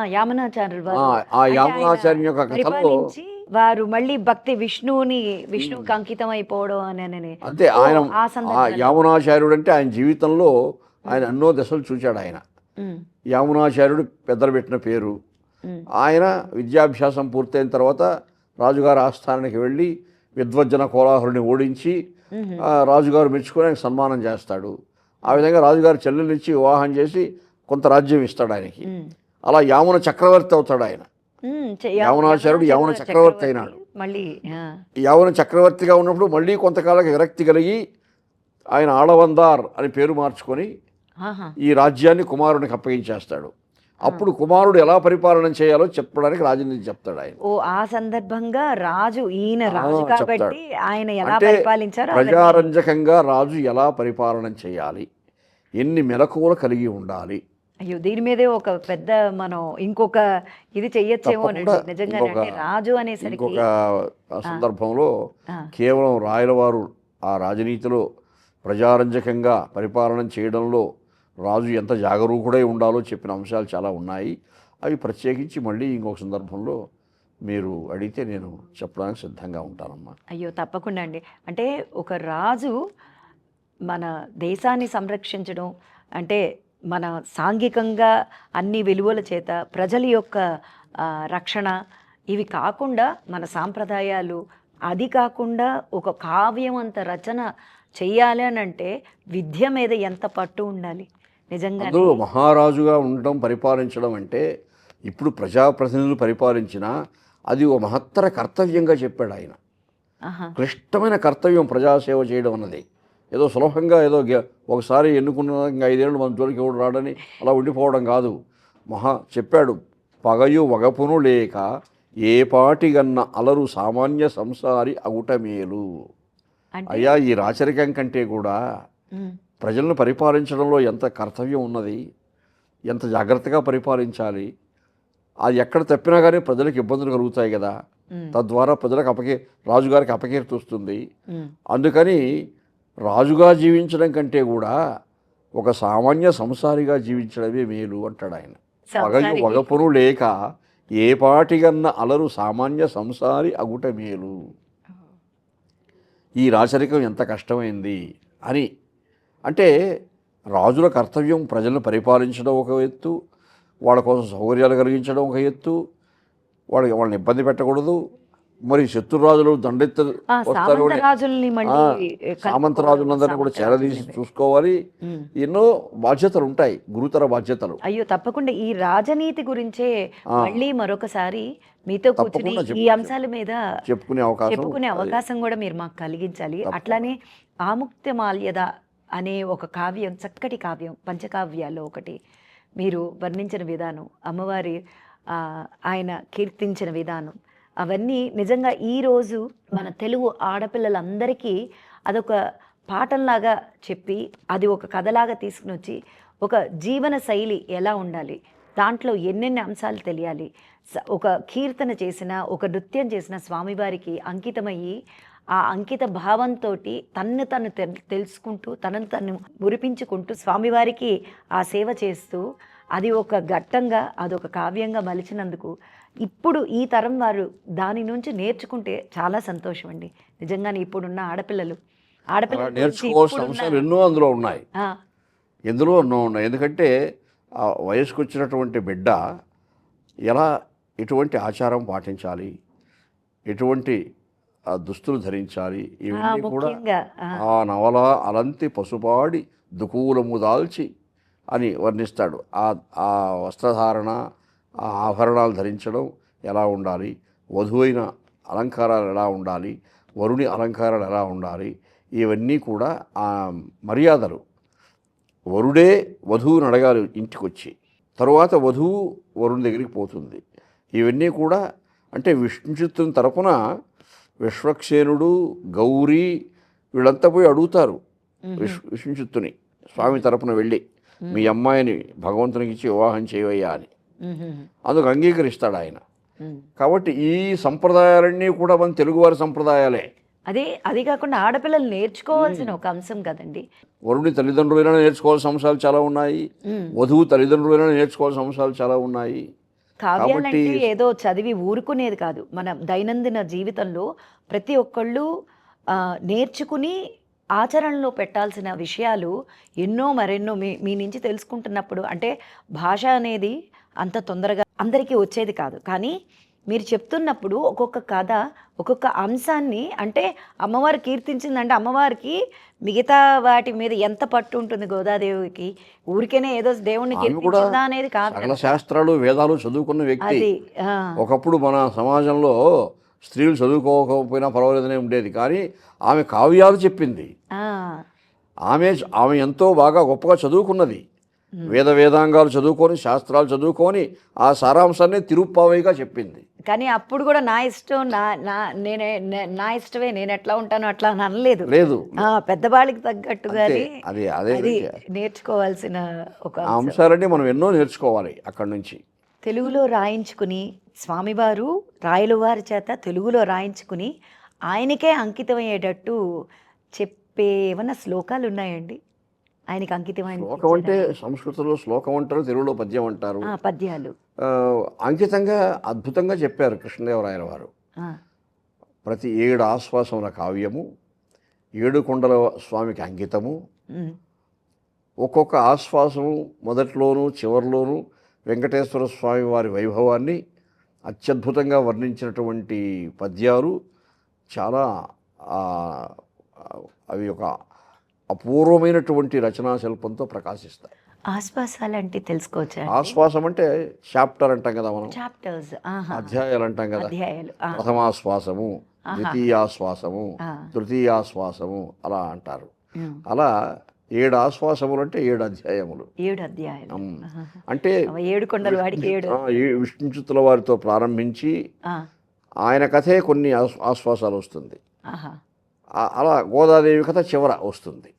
యామునాచార్యులు వారు ఆ యామునాచార్యుని యొక్క కథలో పరిపాలించి వారు మళ్ళీ భక్తి విష్ణువుకి అంకితం అయిపోవడం అని అంతే. ఆయన ఆ సందర్భంలో యామునాచార్యుడు అంటే ఆయన జీవితంలో ఆయన ఎన్నో దశలు చూచాడు. ఆయన ఉమ్, యామునాచార్యుడు పెద్దలు పెట్టిన పేరు. ఉమ్, ఆయన విద్యాభ్యాసం పూర్తయిన తర్వాత రాజుగారి ఆస్థానానికి వెళ్ళి విద్వజ్జన కోలాహలుని ఓడించి ఉమ్, రాజుగారు మెచ్చుకొని ఆయనకు సన్మానం చేస్తాడు. ఆ విధంగా రాజుగారి చెల్లెలిచ్చి వివాహం చేసి కొంత రాజ్యం ఇస్తాడు ఆయనకి. ఉమ్, అలా యామున చక్రవర్తి అవుతాడు ఆయన. యామునాచార్యుడు యామున చక్రవర్తి అయినాడు. మళ్ళీ యావన చక్రవర్తిగా ఉన్నప్పుడు మళ్ళీ కొంతకాలం విరక్తి కలిగి ఆయన ఆళవందార్ అని పేరు మార్చుకొని ఆహా, ఈ రాజ్యాన్ని కుమారునికి అప్పగించేస్తాడు. అప్పుడు కుమారుడు ఎలా పరిపాలన చేయాలో చెప్పడానికి రాజనీతి చెప్తాడు ఆయన. ఓ ఆ సందర్భంగా రాజు ఈయన రాజు చెప్తాడు. కాబట్టి ఆయన ఎలా అంటే పరిపాలించారో అవన్నీ- ప్రజారంజకంగా రాజు ఎలా పరిపాలన చేయాలి, ఎన్ని మెలకువలు కలిగి ఉండాలి. అయ్యో దీని మీదే ఒక పెద్ద మనం ఇంకొక ఇది చెయ్యొచ్చేమో తప్పకుండా నిజంగా. ఇంకొక అంటే రాజు అనేసరికి సందర్భంలో ఆ, కేవలం రాయలవారు ఆ రాజనీతిలో ప్రజారంజకంగా పరిపాలన చేయడంలో రాజు ఎంత జాగరూకుడై ఉండాలో చెప్పిన అంశాలు చాలా ఉన్నాయి. అవి ప్రత్యేకించి మళ్ళీ ఇంకొక సందర్భంలో మీరు అడిగితే నేను చెప్పడానికి సిద్ధంగా ఉంటానమ్మా. అయ్యో తప్పకుండా అండి. అంటే ఒక రాజు మన దేశాన్ని సంరక్షించడం అంటే మన సాంఘికంగా అన్ని విలువల చేత ప్రజల యొక్క రక్షణ ఇవి కాకుండా మన సాంప్రదాయాలు అది కాకుండా ఒక కావ్యం అంత రచన చెయ్యాలి అని అంటే విద్య మీద ఎంత పట్టు ఉండాలి నిజంగా. అందులో మహారాజుగా ఉండటం పరిపాలించడం అంటే ఇప్పుడు ప్రజాప్రతినిధులు పరిపాలించినా అది ఓ మహత్తర కర్తవ్యంగా చెప్పాడు ఆయన. ఆహా, క్లిష్టమైన కర్తవ్యం ప్రజాసేవ చేయడం అన్నది ఏదో సులభంగా ఏదో ఒకసారి ఎన్నుకున్న ఇంకా 5 ఏళ్ళు మన జోలికి ఎవడు రాడని అలా ఉండిపోవడం కాదు. చెప్పాడు, పగయు వగపును లేక ఏ పాటిగన్న అలరు సామాన్య సంసారి అగుట మేలు. అంటే అయ్యా ఈ రాచరికం కంటే కూడా ఉమ్, ప్రజలను పరిపాలించడంలో ఎంత కర్తవ్యం ఉన్నది, ఎంత జాగ్రత్తగా పరిపాలించాలి. అది ఎక్కడ తప్పినా కానీ ప్రజలకు ఇబ్బందులు కలుగుతాయి కదా. ఉమ్, తద్వారా ప్రజలకు రాజుగారికి అపకీర్తి వస్తుంది. ఉమ్, అందుకని రాజుగా జీవించడం కంటే కూడా ఒక సామాన్య సంసారిగా జీవించడమే మేలు అంటాడు ఆయన. పగయు సంసారికి- వగపును లేక ఏ పాటిగన్న అలరు సామాన్య సంసారి అగుట మేలు. ఈ రాచరికం ఎంత కష్టమైంది అని. అంటే రాజుల కర్తవ్యం ప్రజలను పరిపాలించడం ఒక ఎత్తు, వాళ్ళ కోసం సౌకర్యాలు కలిగించడం ఒక ఎత్తు, వాళ్ళని ఇబ్బంది పెట్టకూడదు. మరి శత్రురాజులు దండెత్తు వస్తారు, సామంతరాజుల్ని మళ్ళీ సామంతరాజులందరినీ కూడా చేరదీసి చూసుకోవాలి. ఉమ్. ఎన్నో బాధ్యతలు ఉంటాయి, గురుతర బాధ్యతలు. అయ్యో తప్పకుండా ఈ రాజనీతి గురించే మళ్ళీ మరొకసారి మీతో కూర్చుని తప్పకుండా ఈ అంశాల మీద చెప్పుకునే అవకాశం కూడా మీరు మాకు కలిగించాలి. అట్లానే ఆముక్తమాల్యద అనే ఒక కావ్యం, చక్కటి కావ్యం, పంచకావ్యాల్లో ఒకటి మీరు వర్ణించిన విధానం, అమ్మవారి ఆయన కీర్తించిన విధానం, అవన్నీ నిజంగా ఈరోజు మన తెలుగు ఆడపిల్లలందరికీ అదొక పాఠంలాగా చెప్పి అది ఒక కథలాగా తీసుకుని వచ్చి ఒక జీవన శైలి ఎలా ఉండాలి, దాంట్లో ఎన్నెన్ని అంశాలు తెలియాలి, ఒక కీర్తన చేసిన ఒక నృత్యం చేసిన స్వామివారికి అంకితమయ్యి ఆ అంకిత భావంతో తన్ను తను తెలుసుకుంటూ తనను తను మురిపించుకుంటూ స్వామివారికి ఆ సేవ చేస్తూ అది ఒక ఘట్టంగా అదొక కావ్యంగా మలిచినందుకు ఇప్పుడు ఈ తరం వారు దాని నుంచి నేర్చుకుంటే చాలా సంతోషం అండి. నిజంగానే ఇప్పుడున్న ఆడపిల్లలు నేర్చుకోవాల్సిన అంశాలు ఎన్నో అందులో ఉన్నాయి. ఎన్నో ఉన్నాయి. ఎందుకంటే ఆ వయసుకు వచ్చినటువంటి బిడ్డ ఎలా ఎటువంటి ఆచారం పాటించాలి, ఎటువంటి దుస్తులు ధరించాలి, ఇవన్నీ కూడా ఆ నవల అలంతి పసుపాడి దుకూలము దాల్చి అని వర్ణిస్తాడు. ఆ వస్త్రధారణ, ఆ ఆభరణాలు ధరించడం ఎలా ఉండాలి, వధువైన అలంకారాలు ఎలా ఉండాలి, వరుని అలంకారాలు ఎలా ఉండాలి, ఇవన్నీ కూడా ఆ మర్యాదలు. వరుడే వధువుని అడగాలి ఇంటికి వచ్చి, తరువాత వధువు వరుని దగ్గరికి పోతుంది. ఇవన్నీ కూడా అంటే విష్ణుచిత్తుని తరపున విశ్వక్సేనుడు, గౌరీ వీళ్ళంతా పోయి అడుగుతారు విష్ణుచిత్తుని స్వామి తరపున వెళ్ళి, మీ అమ్మాయిని భగవంతునికి ఇచ్చి వివాహం చేయవయ్యా అని. అందుకు అంగీకరిస్తాడు ఆయన. కాబట్టి ఈ సంప్రదాయాలన్నీ కూడా మన తెలుగువారి సంప్రదాయాలే. అది కాకుండా ఆడపిల్లలు నేర్చుకోవాల్సిన ఒక అంశం కదండి. వరుడి తల్లిదండ్రులైనా నేర్చుకోవాల్సిన అంశాలు చాలా ఉన్నాయి, వధువు తల్లిదండ్రులైనా నేర్చుకోవాల్సిన అంశాలు చాలా ఉన్నాయి. కావ్యాలంటే ఏదో చదివి ఊరుకునేది కాదు. మన దైనందిన జీవితంలో ప్రతి ఒక్కళ్ళు నేర్చుకుని ఆచరణలో పెట్టాల్సిన విషయాలు ఎన్నో మరెన్నో మీ నుంచి తెలుసుకుంటున్నప్పుడు, అంటే భాష అనేది అంత తొందరగా అందరికీ వచ్చేది కాదు. కానీ మీరు చెప్తున్నప్పుడు ఒక్కొక్క కథ, ఒక్కొక్క అంశాన్ని, అంటే అమ్మవారు కీర్తించిందంటే అమ్మవారికి మిగతా వాటి మీద ఎంత పట్టు ఉంటుంది గోదాదేవికి. ఊరికేనే ఏదో దేవుణ్ణి ఆమె కూడా కీర్తించిందా అనేది కాదు సకల కదా. శాస్త్రాలు వేదాలు చదువుకున్న వ్యక్తి. అది ఆ, ఒకప్పుడు మన సమాజంలో స్త్రీలు చదువుకోకపోయినా పర్వాలేదనే ఉండేది, కానీ ఆమె కావ్యాలు చెప్పింది. ఆ, ఆమె ఆమె ఎంతో బాగా గొప్పగా చదువుకున్నది. వేదాంగాలు చదువుకొని, శాస్త్రాలు చదువుకొని ఆ సారాంశాన్ని తిరుప్పావైగా చెప్పింది. కానీ అప్పుడు కూడా నా ఇష్టం, నా ఇష్టమే, నేను ఎట్లా ఉంటానో అట్లా అని అనలేదు. లేదు, పెద్దవాళ్ళకి తగ్గట్టుగానే అదే అదే అది నేర్చుకోవాల్సిన ఒక ఆ అంశాలన్నీ మనం ఎన్నో నేర్చుకోవాలి అక్కడి నుంచి. తెలుగులో రాయించుకుని స్వామివారు రాయలవారి చేత తెలుగులో రాయించుకుని ఆయనకే అంకితమయ్యేటట్టు చెప్పే ఏమన్నా శ్లోకాలు ఉన్నాయండి ఆయనకి అంకితమైన శ్లోకం అంటే సంస్కృతంలో శ్లోకం అంటారు, తెలుగులో పద్యం అంటారు. పద్యాలు అంకితంగా అద్భుతంగా చెప్పారు కృష్ణదేవరాయల వారు. ప్రతి 7 ఆశ్వాసముల కావ్యము, 7 కొండల స్వామికి అంకితము. ఒక్కొక్క ఆశ్వాసము మొదట్లోనూ చివరిలోనూ వెంకటేశ్వర స్వామి వారి వైభవాన్ని అత్యద్భుతంగా వర్ణించినటువంటి పద్యాలు చాలా అవి ఒక అపూర్వమైనటువంటి రచనా శిల్పంతో ప్రకాశిస్తాయి. ఆశ్వాసాలు అంటే తెలుసుకోవచ్చా? ఆశ్వాసం అంటే చాప్టర్ అంటాం కదా మనం, చాప్టర్స్, అధ్యాయాలు అంటాం కదా. అధ్యాయాలు, ప్రథమాశ్వాసము, ద్వితీయాశ్వాసము, తృతీయాశ్వాసము అలా అంటారు. అలా 7 ఆశ్వాసములు అంటే 7 అధ్యాయములు. 7 అధ్యాయాలు అంటే 7 కొండల వాడికి 7 విష్ణుచిత్తుల వారితో ప్రారంభించి ఆయన కథే కొన్ని ఆశ్వాసాలు వస్తుంది. అలా గోదాదేవి కథ చివర వస్తుంది,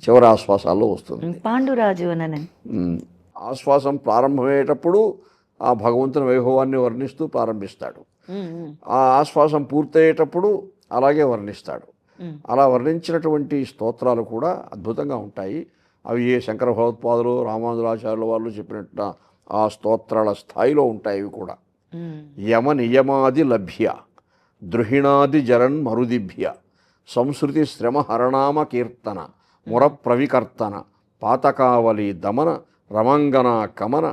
చివరి ఆశ్వాసాల్లో వస్తుంది. పాండురాజు అని ఆశ్వాసం ప్రారంభమయ్యేటప్పుడు ఆ భగవంతుని వైభవాన్ని వర్ణిస్తూ ప్రారంభిస్తాడు. ఆ ఆశ్వాసం పూర్తయ్యేటప్పుడు అలాగే వర్ణిస్తాడు. అలా వర్ణించినటువంటి స్తోత్రాలు కూడా అద్భుతంగా ఉంటాయి. అవి ఏ శంకర భగవత్పాదులు, రామానుజాచార్యుల వాళ్ళు చెప్పినట్టు ఆ స్తోత్రాల స్థాయిలో ఉంటాయి. ఇవి కూడా యమ నియమాది లభ్య ద్రుహిణాది జరన్ మరుదిభ్య సంస్కృతి శ్రమ హరణామ కీర్తన ముర ప్రవికర్తన పాతకావలి దమన రమంగన కమన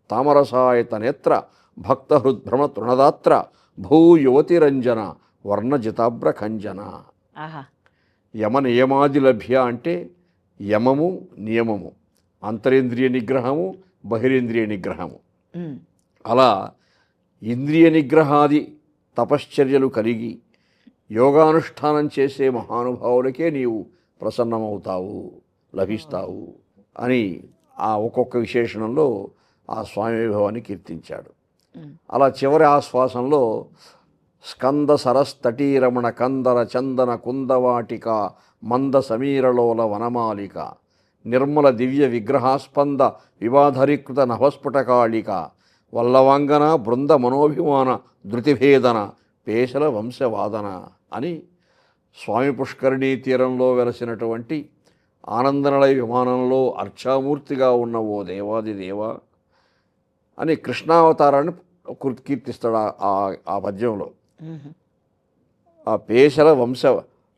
తామరసాయత నేత్ర భక్త హృద్భ్రమ తృణదాత్ర భూ యువతిరంజన వర్ణజితాబ్ర ఖంజన. యమ నియమాది లభ్య అంటే యమము నియమము, అంతరేంద్రియ నిగ్రహము, బహిరేంద్రియ నిగ్రహము. అలా ఇంద్రియ నిగ్రహాది తపశ్చర్యలు కలిగి యోగానుష్ఠానం చేసే మహానుభావులకే నీవు ప్రసన్నమవుతావు, లభిస్తావు అని ఆ ఒక్కొక్క విశేషణంలో ఆ స్వామి వైభవాన్ని కీర్తించాడు. అలా చివరి ఆశ్వాసంలో స్కంద సరస్తటీరమణ కందర చందన కుందవాటిక మంద సమీరలోల వనమాలిక నిర్మల దివ్య విగ్రహాస్పంద వివాధరీకృత నభస్ఫుటకాళిక వల్లవాంగన బృంద మనోభిమాన ధృతిభేదన పేశల వంశవాదన అని స్వామి పుష్కరిణీ తీరంలో వెలసినటువంటి ఆనందనిలయ విమానంలో అర్చామూర్తిగా ఉన్న ఓ దేవాది దేవ అని కృష్ణావతారాన్ని కీర్తిస్తాడు ఆ పద్యంలో. ఆ పేశల వంశ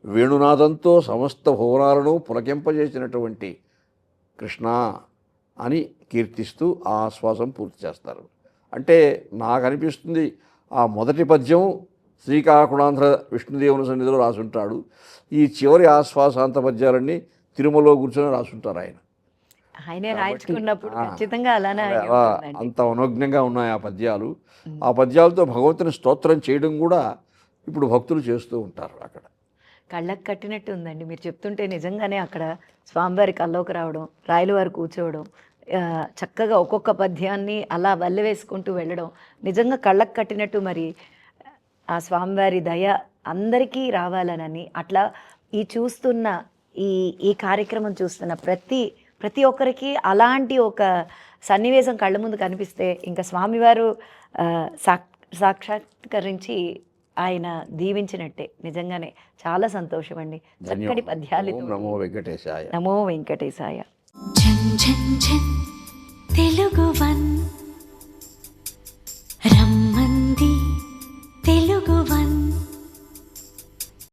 వేణునాదంతో సమస్త భువనాలను పులకింపజేసినటువంటి కృష్ణ అని కీర్తిస్తూ ఆ ఆశ్వాసం పూర్తి చేస్తారు. అంటే నాకు అనిపిస్తుంది ఆ మొదటి పద్యం శ్రీకాకుళాంధ్ర విష్ణుదేవుని సన్నిధిలో రాసుంటాడు. ఈ చివరి ఆశ్వాసాంత పద్యాలన్నీ తిరుమలలో కూర్చొని రాసుంటారు ఆయనే రాయించుకున్నప్పుడు ఖచ్చితంగా అలానే అంత అనుజ్ఞంగా ఉన్నాయి ఆ పద్యాలు. ఆ పద్యాలతో భగవంతుని స్తోత్రం చేయడం కూడా ఇప్పుడు భక్తులు చేస్తూ ఉంటారు. అక్కడ కళ్ళకు కట్టినట్టు ఉందండి మీరు చెప్తుంటే. నిజంగానే అక్కడ స్వామివారి కల్లోకి రావడం, రాయల వారు కూర్చోవడం, చక్కగా ఒక్కొక్క పద్యాన్ని అలా వల్లె వేసుకుంటూ వెళ్ళడం నిజంగా కళ్ళకు కట్టినట్టు. మరి ఆ స్వామివారి దయ అందరికీ రావాలనని, అట్లా ఈ చూస్తున్న ఈ కార్యక్రమం చూస్తున్న ప్రతి ఒక్కరికి అలాంటి ఒక సన్నివేశం కళ్ళ ముందు కనిపిస్తే ఇంకా స్వామివారు సాక్షాత్కరించి ఆయన దీవించినట్టే. నిజంగానే చాలా సంతోషం అండి. చక్కటి పద్యాలు. నమో వెంకటేశాయ. నమో వెంకటేశాయ. తెలుగువన్ రమ్మంది తెలుగువన్.